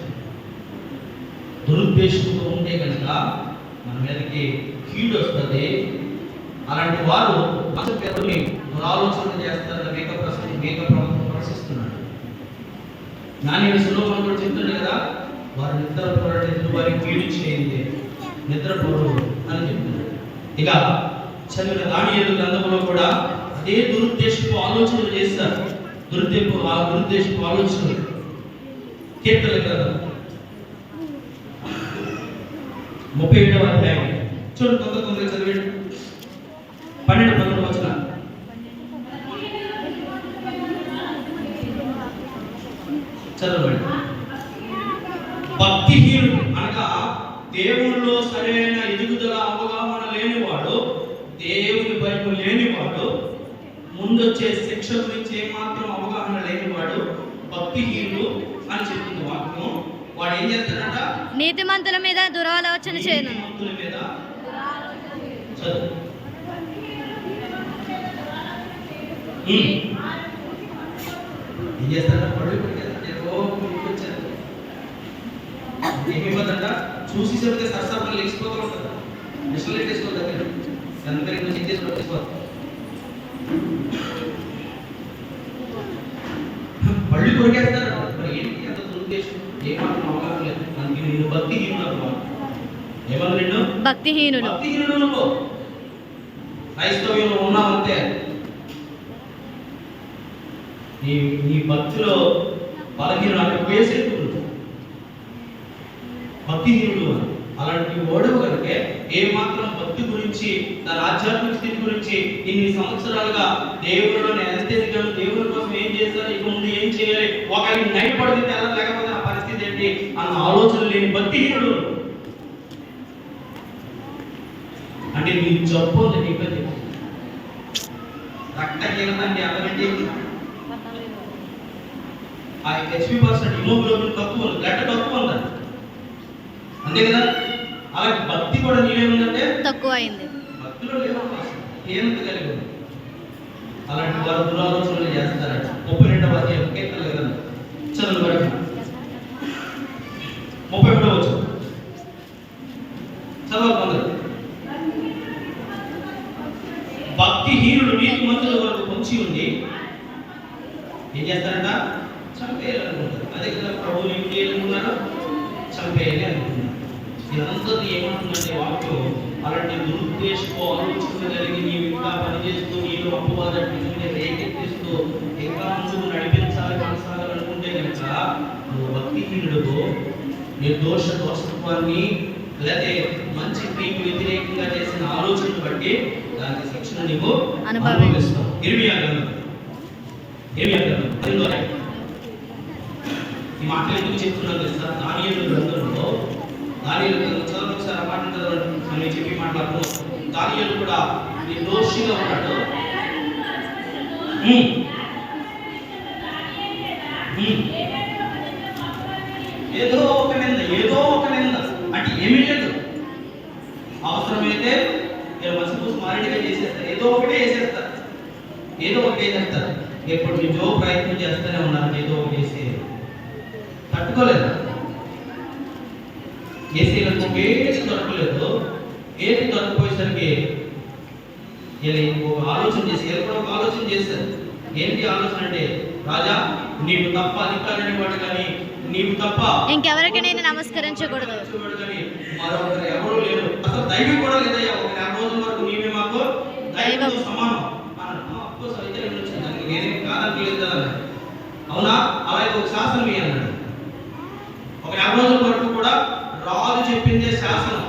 దురుద్దేశంతో ఉంటే కనుక మన మీదకి కీడు వస్తుంది. అలాంటి వారు మన పేరుని దురాలోచన చేస్తారని మేక ప్రవశిస్తున్నాడు. జ్ఞాని సులోభం కూడా చెప్తుంది కదా, వారు నిద్రపోరటెందుకు వారికి కీడు చేయండి, నిద్రపోరు అని చెప్తున్నాడు. ఇక చదివిన దానియేలు గ్రంథంలో కూడా అదే దురుద్దేశపు ఆలోచనలు చేస్తారు. దురుద్దేశపు ఆలోచనలు. కీర్తనల గ్రంథం 37వ అధ్యాయం చూడు, తొందరగా చదివేయండి. 12-11 వచనాలు చదవండి. భక్తిహీనుడు అనగా దేవుళ్ళలో సరైన ఎదుగుదల అవగాహన లేనివాడు, దేవుని భయం లేనివాడు, ముందొచ్చే శిక్ష గురించి ఏమాత్రం అవగాహన లేనివాడు భక్తిహీనుడు అని చెప్తుంది వాక్యం. వాడు ఏం చేస్తాడంట? నీతిమంతుల మీద దురాలోచన చేయను. నీతిమంతుల మీద చదువు. ఏం చేస్తాడంట? పడుకు ఏమివ్వదంట, చూసి చెప్తే సరసరలు లేచిపోతూ ఉంటారు. మిషన్లు పెట్టేసుకోవాలి దగ్గర అందరి చెక్ చేసి పట్టేసుకోవాలి. పళ్ళు కొరికేస్తారు. మరి ఏంటి అంత దురుద్దేశం? ఏమాత్రం అవగాహన లేదు. అందుకే నేను భక్తిహీనుడు. ఏమన్నా నిన్ను భక్తిహీనుడు నువ్వు క్రైస్తవ్యంలో ఉన్నావంతే. నీ భక్తిలో బలహీనుడు అక్కడ వేసేట్టు భక్తిహీనుడు. అలాంటి ఓడవు కనుక ఏమాత్రం భక్తి గురించి, తన ఆధ్యాత్మిక స్థితి గురించి ఇన్ని సంవత్సరాలుగా దేవుడిలో నేను ఎంత ఎదిగాను, దేవుడి కోసం ఏం చేశాను, ఇక ముందు ఏం చేయాలి, ఒకరికి నైట్ పడితే తెల్ల లేకపోతే నా పరిస్థితి ఏంటి అన్న ఆలోచన లేని భక్తిహీనుడు. అంటే నీ జబ్బు ఉంది, నీకు రక్తహీనత అంటే అర్థమేంటి? ఆ HP% హిమోగ్లోబిన్ తక్కువ ఉంది, బ్లడ్ తక్కువ ఉందండి, అంతే కదా. అలాగే భక్తి కూడా నీవేముందంటే తక్కువ అయింది, భక్తిలో హీనత కలిగి ఉంది. అలాంటి వారు దురాలోచనలు చేస్తారట. 32వ అధ్యాయం కీర్తనల గ్రంథం చదువు వరకు 33వ వచనం చదవాలి. భక్తిహీనుడు నీతిమంతుల వరకు పొంచి ఉండి ఏం చేస్తారంట? చంపేయాలనుకుంటారు. అదే కదా ప్రభువు ఏం చేయాలనుకున్నాడు? చంపేయాలి అనుకున్నాడు. ఇదంతా ఏమంటుందంటే వాక్యం, అలాంటి దురుద్దేశపు ఆలోచన కలిగి నీవు ఇంకా పనిచేస్తూ నీలో అపవాదాన్ని రేకెత్తిస్తూ ఇంకా ముందుకు నడిపించాలి, కొనసాగాలనుకుంటే కనుక నువ్వు భక్తిహీనుడు, నిర్దోష దోషత్వాన్ని లేకపోతే మంచి క్రియకు వ్యతిరేకంగా చేసిన ఆలోచనను బట్టి దానికి శిక్షణ నీవు అనుభవిస్తావు. ఇర్మియా గ్రంథం ఈ మాటలు ఎందుకు చెప్తున్నాను తెలుసా? దానియేలు గ్రంథంలో చదవండి ఒకసారి ఆ మాట చదవండి చెప్పి మాట్లాడుతూ, దానియేలు కూడా నిర్దోషిగా ఉన్నాడు. ఏదో ఒక నింద అంటే ఏమీ లేదు. అవసరమైతే మసిపూసి మారేడుగా చేసేస్తారు, ఏదో ఒకటే వేసేస్తారు. ఎప్పుడు నిజో ప్రయత్నం చేస్తూనే ఉన్నారు ఏదో ఒకటి వేసి తట్టుకోలేదు. ఏసీలకు ఏది దొరకలేదు. ఏది దొరకపోయేసరికి ఒక ఆలోచన చేశారు. ఏంటి ఆలోచన అంటే, రాజా నీవు తప్ప అధికారిని వాడు కానీ నీవు తప్ప ఇంకెవరికి నేను నమస్కరించకూడదు కానీ మరొకరు ఎవరు లేరు. అసలు దైవం కూడా లేదయ్యా. ఒక 4 రోజుల వరకు నీవే మాకు దైవంతో సమానం. నేనేం కాదనలేదు కదా. అవునా? అలాగే ఒక శాసనం అన్నాడు. ఒక 4 రోజుల వరకు కూడా రాజు చెప్పిందే శాసనం.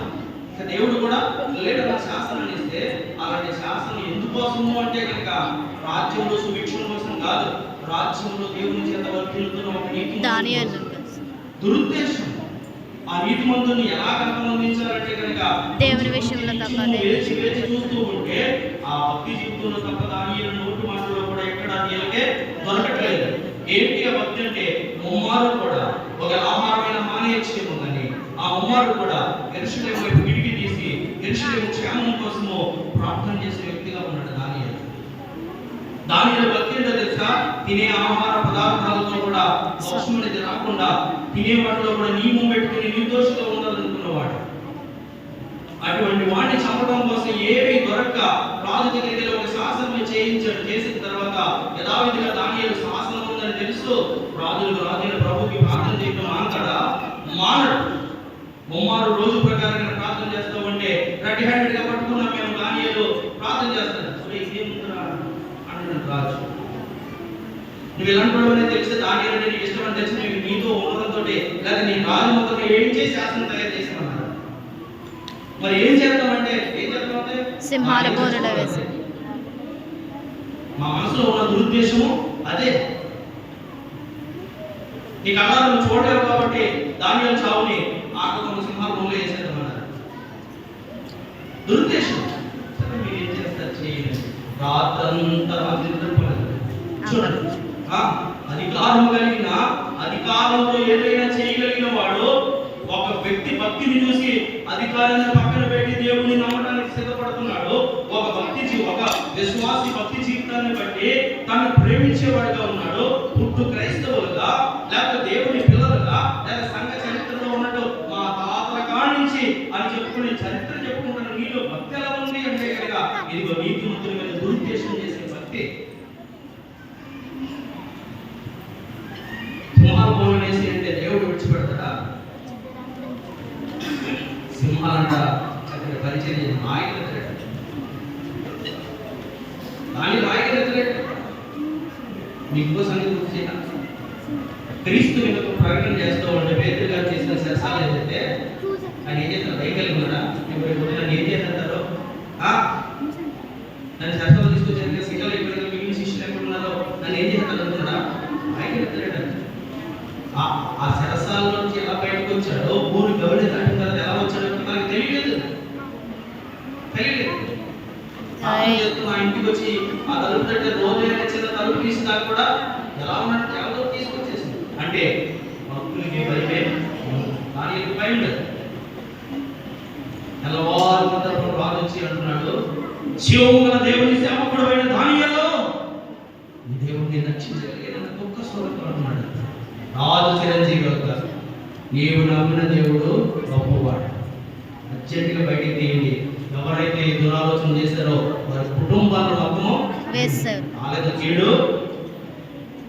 ఇక దేవుడు కూడా లేడు ఆ శాసనం ఇస్తే, అలాంటి శాసనం ఎందుకోసము అంటే కనుక రాజ్యంలో సుభిక్షణ కోసం కాదు, రాజ్యంలో దేవుని చేత వర్తిల్లుతున్న ఒక నీతి దురుద్దేశం. ఆ నీతిమంతుని ఎలా అంతమొందించాలంటే కనుక దేవుని విషయంలో తప్ప వేచి చూస్తూ ఉంటే ఆ భక్తి జీవితంలో తప్ప దానియేలు నోటి మాటలో కూడా ఎక్కడ నీళ్ళకే దొరకట్లేదు. ఏంటి ఆ భక్తి అంటే, ముమ్మారు కూడా ఒక ఆహారమైన మానేయచ్చేమో కానీ ఆ ముమ్మారు కూడా యెరూషలేము వైపు కిటికీ తీసి యెరూషలేము క్షేమం కోసము ప్రార్థన చేసే వ్యక్తిగా ఉన్నాడు దానియేలు భక్తి ఏంటో తెలుసా? తినే ఆహార పదార్థాలతో కూడా దోషం అనేది రాకుండా తినే వాటిలో కూడా నియమం పెట్టుకుని నిర్దోషిగా ఉండాలనుకున్నవాడు. అటువంటి వాడిని చంపడం కోసం ఏమీ దొరక్క రాజు దగ్గరికి ఒక శాసనం చేసిన తర్వాత యథావిధిగా దానియేలు శాసనం ఉందని తెలుసు రాజైన ప్రభుకి ప్రార్థన చేయడం మానతాడా? మానడు. ముమ్మారు రోజు ప్రకారంగా ప్రార్థన చేస్తూ ఉంటే రెడీ హ్యాండెడ్ గా పట్టుకున్నాం మేము దానియేలు ప్రార్థన చేస్తాడు. రాజు నువ్వు ఎలాంటి తెలిస్తే దానియేలు నీకు ఇష్టమని తెలిసి నువ్వు నీతో ఉండడంతో లేదా నీ రాజు మొత్తం ఏం చేసి శాసనం తయారు చేసామన్నారు. మరి ఏం చేద్దామంటే సింహాల బోనులో వేసి మా మనసులో ఉన్న దురుద్దేశము అదే. నీ కళ్ళను చూడలేవు కాబట్టి దానియేలు చావుని ఆకలి సింహాల బోనులో వేసేద్దామన్నారు. దురుద్దేశం. మీరు ఏం చేస్తారు చేయండి. రాత్రంతా చూడండి, అధికారంతో ఏదైనా చేయగలిగిన వాడు ఒక వ్యక్తి భక్తిని చూసి అధికారాన్ని పక్కన పెట్టి దేవుడిని నమ్మడానికి సిద్ధపడుతున్నాడు. ఒక విశ్వాసి భక్తి జీవితాన్ని బట్టి తను ప్రేమించేవాడుగా ఉన్నాడు. పుట్టు క్రైస్తవులుగా లేకపోతే దేవుని పిల్లలుగా లేదా సంఘ చరిత్రలో ఉన్నట్టు మా తాతల కాడి నుంచి అని చెప్పుకునే చరిత్ర చెప్పుకుంటున్న నీలో భక్తి ఎలా ఉంది అంటే కనుక ఇదిగో నీతిమంతుల మీద దురుద్దేశం చేసే భక్తి. సింహాలు బోనులేసి అంటే దేవుడు విడిచిపెడతాడా? సింహాలంట చక్కటి పరిచయం మీకు సంగతి క్రీస్తు మీకు ప్రకటన చేస్తూ ఉంటే పేతురు గారు చేసిన శరసాలు ఏంటంటే ఆయన ఏం చేస్తారు? వైకల్యం ఉన్నాడా? ఇప్పుడు నన్ను ఏం చేస్తారు? నన్ను శరసాలు తీసుకొచ్చారు శిక్షలు ఎప్పుడు మిగిలిన శిష్యులు ఎప్పుడు ఉన్నారో నన్ను ఏం చేస్తారు అనుకున్నాడా? వైకల్యం. ఆ శరసాల నుంచి ఎలా బయటకు వచ్చాడో, ఊరు గౌడి దాటిన తర్వాత ఎలా వచ్చాడో మనకు తెలియలేదు. ఆ ఇంటికి వచ్చి ఆ తలుపు తట్టే రోజు చిన్న తలుపు తీసినా కూడా ఎలా ఉన్నట్టు ఎవరో తీసుకొచ్చేసింది. అంటే భక్తులకి భయమే, దానికి భయం లేదు. తెల్లవారు సందర్భంలో రాజు వచ్చి అంటున్నాడు, జీవముగల దేవుని సేవకుడు అయిన దానియేలు ఈ దేవుడిని రక్షించగలిగిన ఒక్క స్వరంతో అంటున్నాడు. రాజు చిరంజీవి యొక్క నీవు నమ్మిన దేవుడు గొప్పవాడు. అర్జెంటుగా బయటికి తీయండి. ఎవరైతే ఈ దురాలోచన చేస్తారో వారి కుటుంబాలను మొత్తము వేస్తారు. ఆలయ కీడు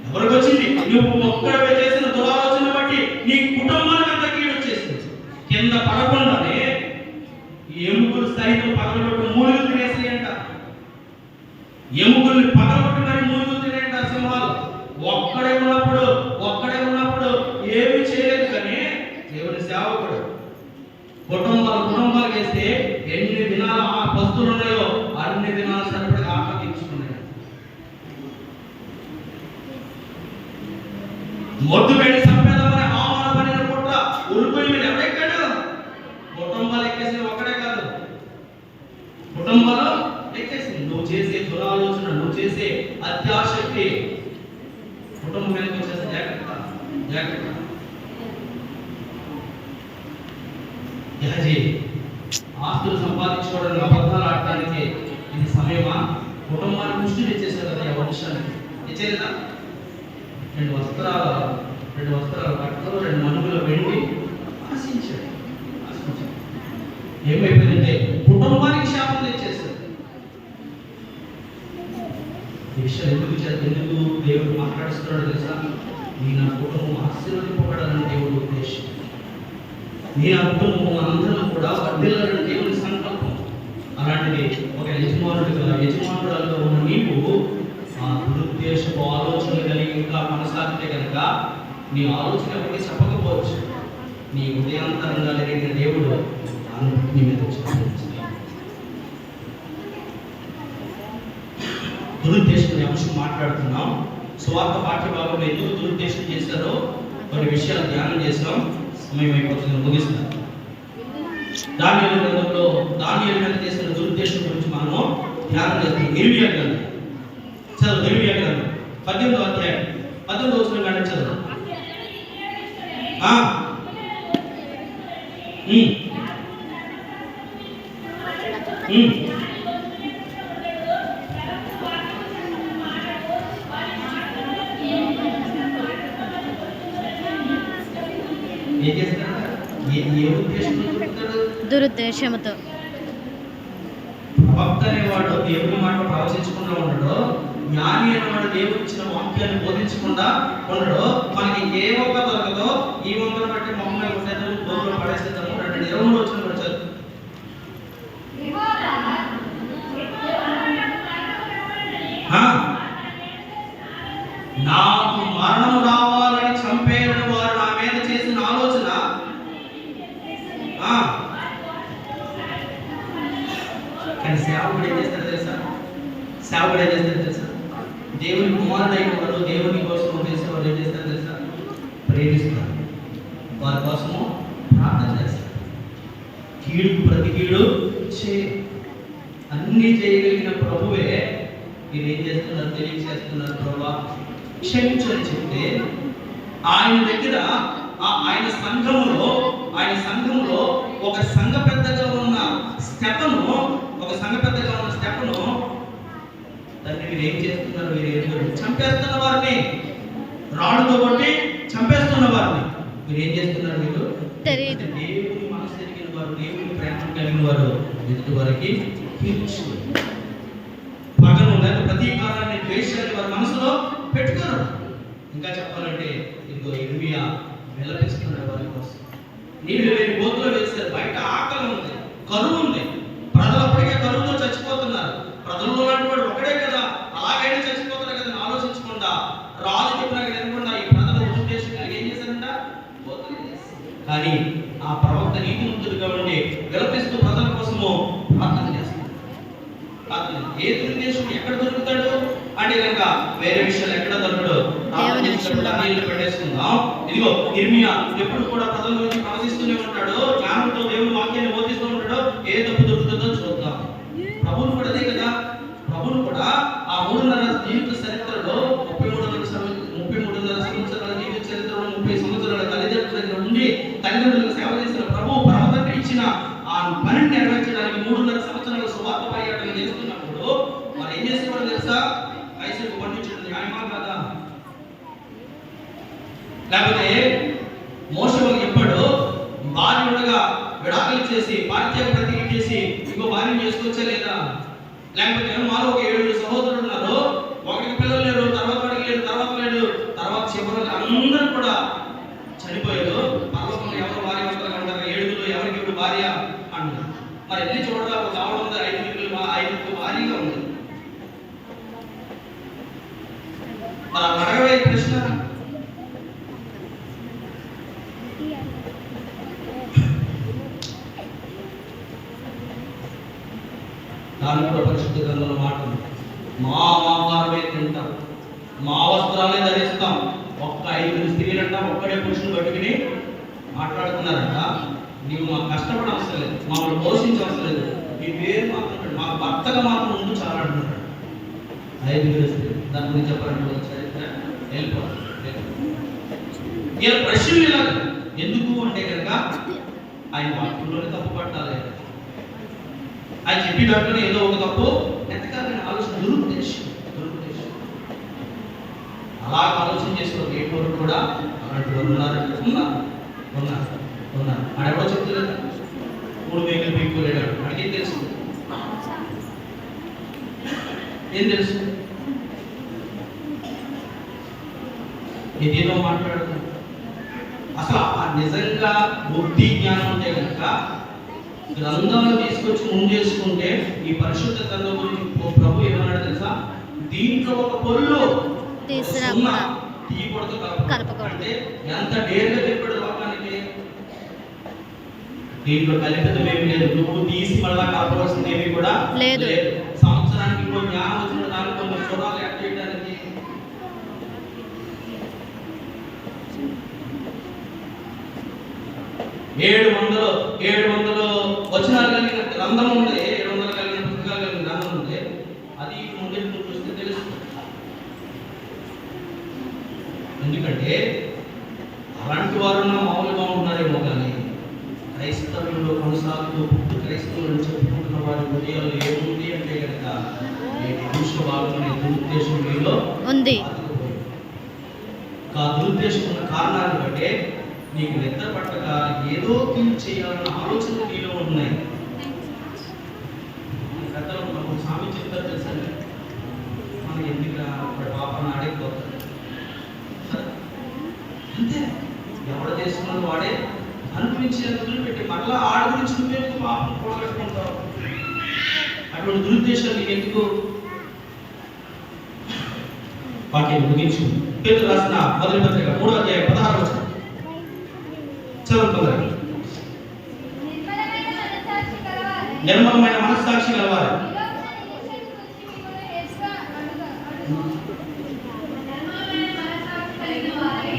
ఎవరికి వచ్చింది? నువ్వు ఒక్కడే చేసిన దురాలోచన బట్టి నీ కుటుంబానికి అంత కీడు వచ్చేసింది. కింద పడకుండానే ఎముకలు సైతం పగలగొట్టి మూలుగులు తినేసాయంట. ఎముకల్ని పగలగొట్టి మరి మూలుగులు తినేయంట సింహాలు. ఒక్కడే ఉన్నప్పుడు ఏమి చేయలేదు. కానీ దేవుని సేవకుడు కుటుంబాలు వేస్తే ఎన్ని దినాలు ఆ పస్తులు ఉన్నాయో అన్ని దినాలు సరిపడి ఆట తీర్చుకున్నాయి. మొద్దు పెళ్లి సంపేదమని అవమానపడిన పుట్ట ఉరుకుల మీద ఎవడెక్కాడు? కుటుంబాలు ఎక్కేసింది. ఒక్కడే కాదు, కుటుంబాలు ఎక్కేసింది. నువ్వు చేసే దురాలోచన, నువ్వు చేసే అత్యాశక్తి కుటుంబం మీదకి వచ్చేసి జాగ్రత్త. ఆస్తులు సంపాదించుకోవడానికి అబద్ధాలు ఆడటానికి ఇది సమయమా? కుటుంబాన్ని దృష్టి తెచ్చేసారు కదా ఎవరి విషయానికి తెచ్చేదా? రెండు వస్త్రాలు బట్టలు, 2 మనుగుల వెండి ఆశించాడు. ఏమైపోయిందంటే కుటుంబానికి శాపం తెచ్చేసాడు. ఈ విషయం ఎందుకు దేవుడు మాట్లాడుతున్నాడు తెలుసా? నీ నా కుటుంబం ఆశీర్వదింపబడాలని దేవుడు ఉద్దేశం. నీ నా కుటుంబం అందరూ కూడా వర్ధిల్లాలని దేవుని సంకల్పం. అలాంటిది ఒక యజమానురాలుగా ఉన్న నీవు ఆ దురుద్దేశపు ఆలోచనలు కలిగి ఇంకా కొనసాగితే కనుక నీ ఆలోచన ఎవరికి చెప్పకపోవచ్చు. నీ ఉదయాంతరంగా జరిగిన దేవుడు నీ మీద దురుద్దేశం అంశం మాట్లాడుతున్నాం. సువార్త పాఠ్య భాగంలో ఎందుకు దురుద్దేశం చేశారో కొన్ని విషయాలు ధ్యానం చేసాం. సమయం అయిపోతుంది, ముగిస్తాం. దానియేలు గ్రంథంలో దానియేలు మీద చేసిన దురుద్దేశం గురించి మనము ధ్యానం చేస్తాం. ఇర్మియా గ్రంథం చదువు. ఇర్మియా గ్రంథం 18వ అధ్యాయం 18వ వచనం కాండి చదువు. ఏం చేస్తాడు? ఏ ఉద్దేశంతో చెప్తాడు? దురుద్దేశంతో. ప్రవక్త అనేవాడు దేవుని మాట ప్రవచించకుండా ఉండడు. జ్ఞాని అనేవాడు దేవుడు ఇచ్చిన వాక్యాన్ని బోధించకుండా ఉండడు. మనకి ఏ ఒక్క దొరకదో ఈ వంకను బట్టి మొహమ్మై ఉండేదాము, దూరంలో పడేసేద్దాము. 2:23 వచ్చిన కూడా చదువు. నాకు మరణం రావాలని చంపేయడం వారు నా మీద చేసిన ఆలోచన. కానీ సేవకుడు ఏం చేస్తాడు తెలుసా? దేవుని కుమారుడైన వాడు, దేవుని కోసం చేసేవాడు ఏం చేస్తాడు తెలుసా? ప్రేమిస్తాడు, వారి కోసము ప్రార్థన చేస్తాడు. కీడుకు ప్రతి కీడు అన్ని చేయగలిగిన ప్రభువే మీరు ఏం చేస్తున్నారు? తెలియజేస్తున్నారు. ప్రభా క్షమించని చెప్తే ఆయన దగ్గర ఆయన సంఘములో ఒక సంఘ పెద్దగా ఉన్న స్టెఫను దాన్ని మీరు ఏం చేస్తున్నారు? మీరు చంపేస్తున్న వారిని, రాళ్ళతో కొట్టి చంపేస్తున్న వారిని మీరు ఏం చేస్తున్నారు? మీరు దేవుని మనసు కలిగిన వారు, దేవుని ప్రేమ కలిగిన వారు ఎదుటి వారికి పగను లేదా ప్రతీకారాన్ని, ద్వేషాన్ని వారి మనసులో పెట్టుకోరు. ఇంకా చెప్పాలంటే ఇదిగో ఇర్మియా విలపిస్తున్నాడు వారి కోసం. నీళ్లు లేని గోతులో వేశారు. బయట ఆకలి ఉంది, కరువు ఉంది. ప్రజలు అప్పటికే కరువుతో చచ్చిపోతున్నారు. ప్రజల్లో వాడు ఒకడే కదా, అలాగైనా చచ్చిపోతున్నారు కదా ఆలోచించకుండా, రాజు చెప్పినా వినకుండా ఈ ప్రజల ఉద్దేశంగా ఏం చేశారంట? కానీ ఆ ప్రవక్త నీతిమంతుడిగా ఉండి విలపిస్తూ ప్రజల కోసము ప్రార్థన చేస్తారు. ఏ దురుద్దేశం ఎక్కడ దొరుకుతాడు అంటే కనుక వేరే విషయాలు ఎక్కడ దొరకడు. పెట్టేసుకుందాం. ఇదిగో ఇర్మియా ఎప్పుడు కూడా ప్రజల గురించి ప్రవచిస్తూనే ఉంటాడు. జ్ఞానంతో దేవుని వాక్యాన్ని బోధిస్తూ ఉంటాడు. ఏ తప్పు దొరుకుతుందో చూద్దాం. ప్రభువును కూడా అదే కదా. ప్రభువును కూడా ఆ 3.5 జీవిత చరిత్రలో 33.5 సంవత్సరాల జీవిత చరిత్రలో 30 సంవత్సరాల తల్లిదండ్రుల దగ్గర ఉండి తల్లిదండ్రులకు సేవ చేసిన ప్రభు ప్రవక్తకు ఇచ్చిన ఆ పనిని నెరవేర్చడానికి 3.5 సంవత్సరాల సువార్త పర్యటన చేస్తున్నప్పుడు మరి ఏం చేసేవాడు తెలుసా? ఐసీకు పండించడం న్యాయమా కాదా? లేకపోతే మోషే చెప్పాడు, భార్య ఉండగా విడాకులు చేసి పార్త్యాగ ప్రతిజ్ఞ చేసి ఇంకో భార్యను చేసుకోవచ్చా లేదా? లేకపోతే మాలో ఒక 7 సహోదరులు ఉన్నారు, ఒకరికి పిల్లలు లేరు, తర్వాత వాడికి లేరు, తర్వాత లేడు, చనిపోయారు, పర్లోకంలో ఎవరు భార్య భర్తలుగా ఉంటారు, ఏడుగులో ఎవరికి ఇప్పుడు భార్య అంటున్నారు. మరి ఎన్ని చూడరా ఒక ఆవిడ ఉంది, ఐదుగురు భార్యగా ఉంది. మరి అడగవే ప్రశ్న. దాని కూడా పరిశుద్ధ గ్రంథంలో మాటలు, మా ఆహారమే తింటాం, మా వస్త్రాలే ధరిస్తాం. ఒక్క 5 స్త్రీలంట ఒక్కడే పురుషుని పట్టుకుని మాట్లాడుతున్నారంట. నీవు మాకు కష్టపడ అవసరం లేదు, మమ్మల్ని పోషించవసరం లేదు, మీ పేరు మాత్రం మాకు భర్తగా మాత్రం ముందు చాలా అంటున్నాడు. 5 స్త్రీలు దాని గురించి చెప్పాలంటే చరిత్ర వెళ్ళిపోవాలి. ప్రశ్నలు ఇలాగ ఎందుకు అంటే కనుక ఆయన వాక్యంలోనే తప్పు పట్టాలి, ఆయన చెప్పి దాంట్లోనే ఏదో ఒక తప్పు ఎంతకాలని ఆలోచన, దురుద్దేశం. అలా ఆలోచన చేసుకోవాలి. ఏ కోరు కూడా అలాంటి వారు ఉన్నారంటే ఉన్నారు. ఆడెవడో చెప్తలేదు, 3 మేకలు పీక్కోలేడు, అడిగి తెలుసు, ఏం తెలుసు, ఏదేదో మాట్లాడుతున్నాడు. అసలు నిజంగా బుద్ధి జ్ఞానం ఉంటే కనుక గ్రంథాలు తీసుకొచ్చి ముందేసుకుంటే ఈ పరిశుద్ధ గ్రంథం గురించి ప్రభు ఏమన్నాడు తెలుసా? దీంట్లో ఒక పొల్లు తీయకూడదు, కలపకూడదు. అంటే ఎంత డేర్గా చెప్పాడు లోకానికి. దీంట్లో కలిపితం ఏమి లేదు, నువ్వు తీసి మళ్ళా కలపవలసింది ఏమి కూడా లేదు. సంవత్సరానికి ఇంకో జ్ఞానం వచ్చిన దానికి కొన్ని చూడాలి యాడ్ చేయడానికి. ఏడు వందలు వచనాలు కలిగిన గ్రంథం ఉంది, 700 కలిగిన పుస్తకాలు కలిగిన గ్రంథం ఉంది. అది ముందే చూస్తే తెలుస్తుంది. ఎందుకంటే అలాంటి వారు మామూలుగా ఉంటున్నారేమో కానీ క్రైస్తవుల్లో కొనసాగుతూ క్రైస్తవులను చెప్పుకుంటున్న వారి హృదయాలు ఏముంది అంటే కనుక భాగం దురుద్దేశం మీలో ఉంది. ఆ దురుద్దేశం ఉన్న కారణాన్ని బట్టే నీకు నిద్ర పట్టక ఏదో చేయాలన్న ఆలోచనలు నీలో ఉన్నాయి. పెద్దలు మనకు స్వామి చెప్తారు తెలుసండి, మనం ఎందుకు పాపను ఆడైపోతాడు అంతే. ఎవడ చేసుకున్నాడు వాడే అనిపించేంత పెట్టి మళ్ళా ఆడ గురించి నువ్వెందుకు పాపం కూడగట్టుకుంటావు? అటువంటి దురుద్దేశాలు నీకు ఎందుకు? వాక్యం ముగించు. పేతురు రాసిన మొదటి పత్రిక 3వ అధ్యాయం 16వ వచనం చదువుకోవాలి. నిర్మలమైన మనస్సాక్షి కలవాలి.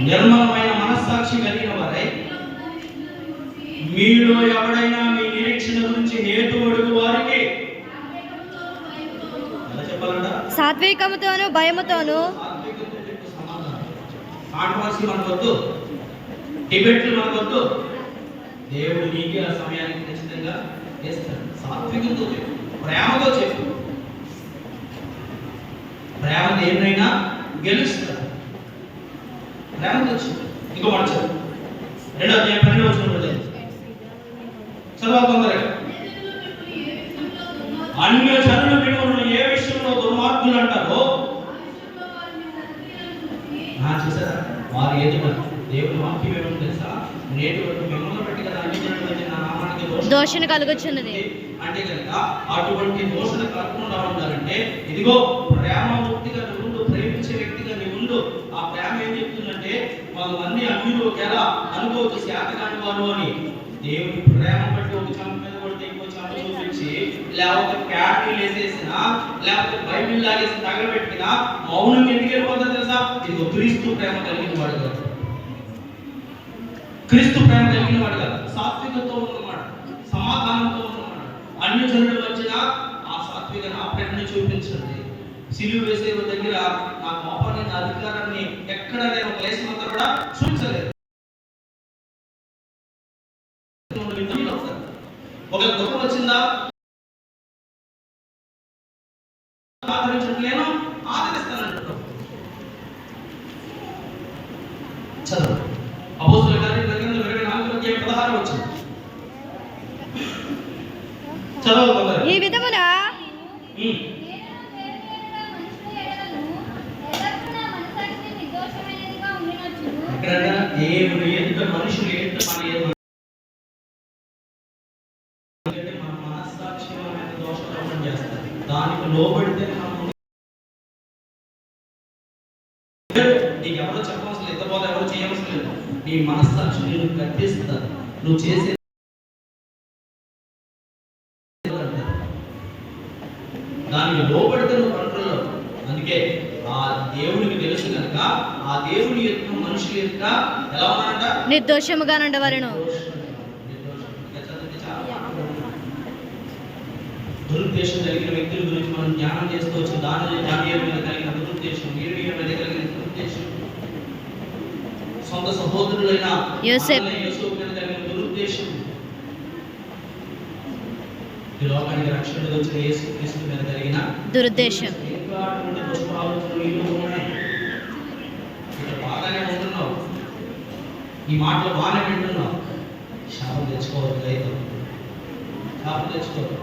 నిర్మలమైన మనస్సాక్షి కలిగిన వారై మీలో ఎవడైనా మీ నిరీక్షణ గురించి హేతు అడుగు వారికి ఎలా చెప్పాలంట? సాత్వికముతోను భయముతోను. కాంట్రవర్సీ మనకొద్దు, డిబేట్లు మనకొద్దు. దేవుడు నీకే ఆ సమయానికి ఖచ్చితంగా చేస్తాడు. సాత్వికంతో చెప్పు, ప్రేమతో చెప్పు. ప్రేమ దేన్నైనా గెలుస్తాడు. ప్రేమతో చెప్పు. ఇంకో మాట చెప్పు. 2వ అధ్యాయం 12వ వచనం చదవాలి తొందరగా. అన్యజనులు మిమ్మల్ని ఏ విషయంలో దుర్మార్గులు అంటారో చూసారా, వారు ఎదుట దేవుని వాక్యం ఏమని తెలుసా? నేటి వరకు మిమ్మల్ని బట్టి కదా అన్యజనుల మధ్య నా నామానికి దోషణ కలుగుచున్నది అంటే కనుక అటువంటి దోషణ కలగకుండా ఉండాలంటే ఇదిగో ప్రేమ ముక్తిగా నువ్వు ప్రేమించే వ్యక్తిగా నీ ముందు ఆ ప్రేమ ఏం చెప్తుందంటే కొంతమంది అన్యులు ఎలా అనుకోవచ్చు శాతకాని వారు అని. దేవుని ప్రేమ బట్టి ఒక చంప మీద కొడితే ఇంకో చంప చూపించి, లేకపోతే క్యాటరీలు వేసేసినా, లేకపోతే బైబిల్ లాగేసి తగలబెట్టినా మౌనం ఎందుకు వెళ్ళిపోతుందో తెలుసా? ఇది క్రీస్తు ప్రేమ కలిగిన వాడు కాదు. క్రీస్తు ప్రేమ కలిగిన వాడు కాదు. సాత్వికతో ఉన్నమాట, సమాధానంతో ఉన్నమాట. అన్యజనుల మధ్యన ఆ సాత్విక ఆ ప్రేమని చూపించండి. సిలువ వేసే దగ్గర నా కోపాన్ని, నా అధికారాన్ని ఎక్కడ నేను క్లేశమంతా కూడా చూపించలేదు. ఒక దుఃఖం వచ్చిందా ఆదరించట్లేను, ఆదరిస్తానంటున్నాను. చదువు అపోస్తలుల కార్యముల గ్రంథం 24వ అధ్యాయం 16వ వచనం చదువు. ఈ విధమున దేవుని ఎదుట దానికి లోబడితే నీకు ఎవరో చెప్పవలసిన లేదు, ఇతరులు ఎవరో చేయవలసిన లేదు. నీ మనస్సాక్షి నేను గర్తిస్తుంది. నువ్వు చేసే దానికి లోబడితే నువ్వు కంట్రోల్లో. అందుకే ఆ దేవునికి తెలుసు కనుక ఆ దేవుని యొక్క మనుషుల యొక్క ఎలా ఉన్నారంట, నిర్దోషముగా ఉండవలెను. దురుద్దేశం కలిగిన వ్యక్తుల గురించి మనం ధ్యానం చేస్తూ వచ్చి దానియేలు మీద కలిగిన దురుద్దేశం, యిర్మీయా మీద కలిగిన దురుద్దేశం, సొంత సహోదరులైన యోసేపు మీద కలిగిన దురుద్దేశం, ఈ లోకానికి రక్షణ వచ్చిన యేసుక్రీస్తు మీద కలిగిన దురుద్దేశం. ఇంకా అటువంటి దుష్ట ఆలోచనలు ఇల్లు ఉన్నాయి. ఇక్కడ బాగానే ఉంటున్నావు, ఈ మాటలు బాగానే వింటున్నావు, శాపం తెచ్చుకోవద్దు. రైతు శాపం తెచ్చుకోవద్దు.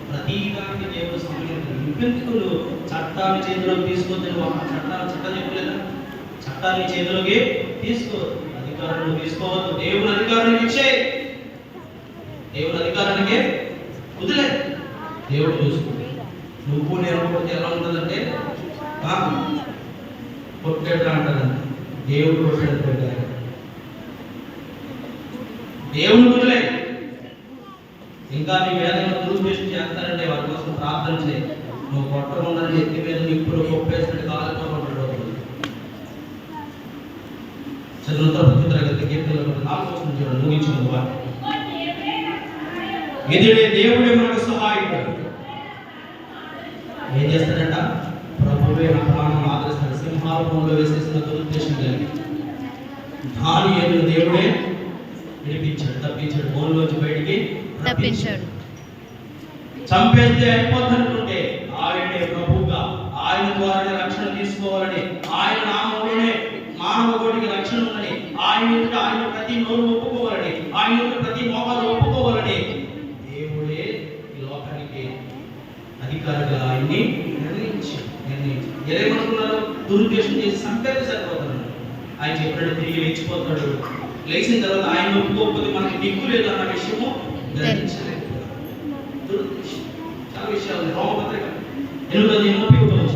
ప్రతి దానికి దేవుడు సమయం ఇంకెందుకు చట్టాన్ని చేతిలోకి తీసుకొద్దు. చట్టం చెప్పలేదా, చట్టాన్ని చేతిలోకి తీసుకో, అధికారులు తీసుకోవద్దు. దేవుని అధికారానికి ఇచ్చే, దేవుని అధికారానికి వదిలే, దేవుడు చూసుకో. నువ్వు నేను కొడితే ఎలా ఉంటుందంటే కొట్టేట్లా అంటారంటే దేవుడు కొట్టేది పెట్టారు. దేవుని వదిలే. ఇంకా నీ వేదన దురుద్దేశం చేస్తారంటే వారి కోసం ప్రార్థన చేయి. నువ్వు కొట్టకుండానే ఎత్తి మీద ఇప్పుడు కొప్పేసినట్టు కాలంతో కొట్టడం. చదువుతో ప్రతి తరగతి కీర్తనలు 4 ముగించుకుంది వారు. ఎదుడే దేవుడే మనకు సహాయకుడు. ఏం చేస్తాడంట, ప్రభువే నా ప్రాణం ఆదరిస్తాడు. సింహాసనంలో వేసేసిన దురుద్దేశం కలిగి దానియేలు దేవుడే విడిపించాడు, తప్పించాడు, బోన్లోంచి బయటికి తప్పించాడు. చంపేస్తే అయిపోతుంటే ఆయనే ప్రభువుగా, ఆయన ద్వారానే రక్షణ తీసుకోవాలని, ఆయన నామంలోనే మానవ కోటికి రక్షణ ఉందని, ఆయన ప్రతి నోరు ఒప్పుకోవాలని, ఆయన ప్రతి మోకాలు ఒప్పుకోవాలని దేవుడే ఈ లోకానికి అధికారిగా ఆయన్ని నిర్ణయించాడు. ఏమనుకున్నారు, దురుద్దేశం చేసి సంపేత సరిపోతున్నాడు. ఆయన చెప్పినట్టు తిరిగి లేచిపోతాడు. లేచిన తర్వాత ఆయన ఒప్పుకోకపోతే మనకి దిక్కు లేదు అన్న విషయము గ్రహించలేదు. దురుద్దేశం చాలా విషయాలు. రోమపత్రిక 8:30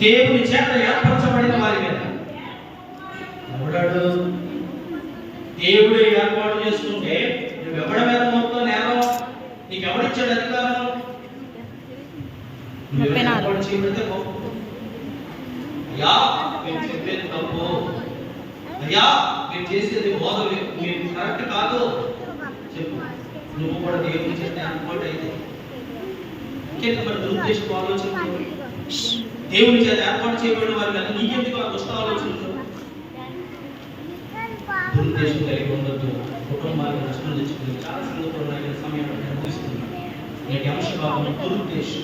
దేవుని చేత ఏర్పరచబడిన వారి మీద ఎవడాడు దేవుడు ఏర్పాటు చేసుకుంటే నువ్వు ఎవడ మీద మొత్తం నేరం, నీకు ఎవడిచ్చాడు అధికారం? ఏర్పాటు చేయబడితే అయ్యా మీరు చెప్పేది తప్పు, అయ్యా మీరు చేసేది బోధ మీరు కరెక్ట్ కాదు చెప్పు. నువ్వు కూడా దేవుని చేత ఏర్పాటు అయితే మరి దురుద్దేశపు ఆలోచనలు, దేవుని చేత ఏర్పాటు చేయబడిన వారి మీద నీకెందుకు ఆ దుష్ట ఆలోచనలు? దురుద్దేశం కలిగి ఉండొద్దు. కుటుంబానికి నష్టం తెచ్చుకుని చాలా సంగతులు ఉన్నాయి. సమయం ముగిస్తున్నాను. నేటి అంశభాగం దురుద్దేశం.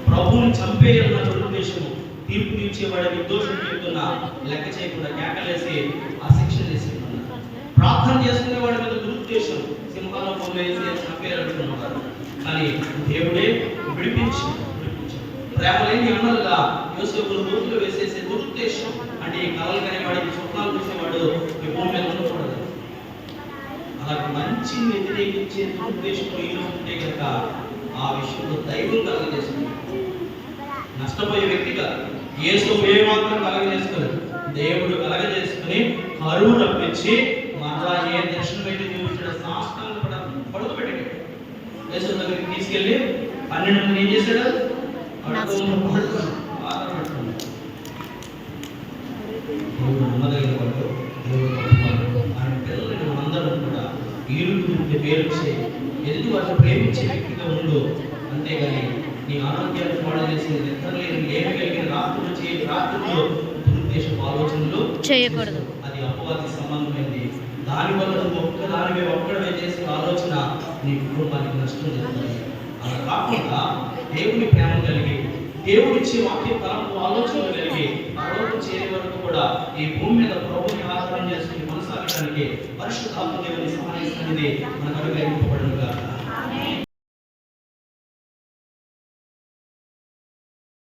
ప్రభువుని చంపేయాలన్న దురుద్దేశము. తీర్పు తీర్చేవాడి నిర్దోషం చెప్తున్నా లెక్క చేయకుండా కేకలేసి ఆ శిక్ష చేసి ప్రార్థన చేసుకునే వాడి మీద దురుద్దేశం. సింహాల పొంగు వేసి చంపేయాలనుకున్నారు, కానీ దేవుడే విడిపించాడు. ప్రేమ లేని అన్నలుగా యోసేపును బూతులు వేసేసే దురుద్దేశం. అంటే ఈ కళలు కనేవాడికి స్వప్నాలు చూసేవాడు ఈ భూమి మీద ఉండకూడదు. అలాగే మంచిని వ్యతిరేకించే దురుద్దేశం నీలో ఉంటే కనుక ఆ విషయంలో దైవం కలగజేస్తుంది. నష్టపోయే వ్యక్తిగా యేసు ఏమాత్రం కలగజేసుకోలేదు. దేవుడు కలగజేసుకుని కరువు రప్పించి మరలా ఏ దర్శనం అయితే చూపించాడు సాష్టాంగ పడుకోబెట్టాడు. యేసు దగ్గరికి తీసుకెళ్ళి 12 మంది ఏం చేశాడు, దేవుడు నమ్మదగిన వాడు, దేవుడు ఆయన పిల్లలకి మనందరం కూడా ఈరుకు పేరు చేయి, ఎదుటి వారిని ప్రేమించే వ్యక్తిగా ఉండు. అంతేగాని నీ ఆరోగ్యాన్ని పాడు చేసే నిద్రలేని లేమి కలిగిన రాత్రుల్లో దురుద్దేశపు ఆలోచనలు చేయకూడదు. అది అపవాది సంబంధమైంది. దానివల్ల నువ్వు ఒక్కడమే చేసే ఆలోచన నీ కుటుంబానికి నష్టం జరుగుతుంది. అలా కాకుండా దేవుని ప్రేమ కలిగి, దేవుడిచ్చే వాక్య తలంపు ఆలోచనలు కలిగి పరలోకం చేరే వరకు కూడా ఈ భూమి మీద ప్రభువుని ఆధారం చేసుకుని కొనసాగడానికి పరిశుద్ధాత్మ దేవుని సహాయం అనేది మనకు అనుగ్రహింపబడును గాక.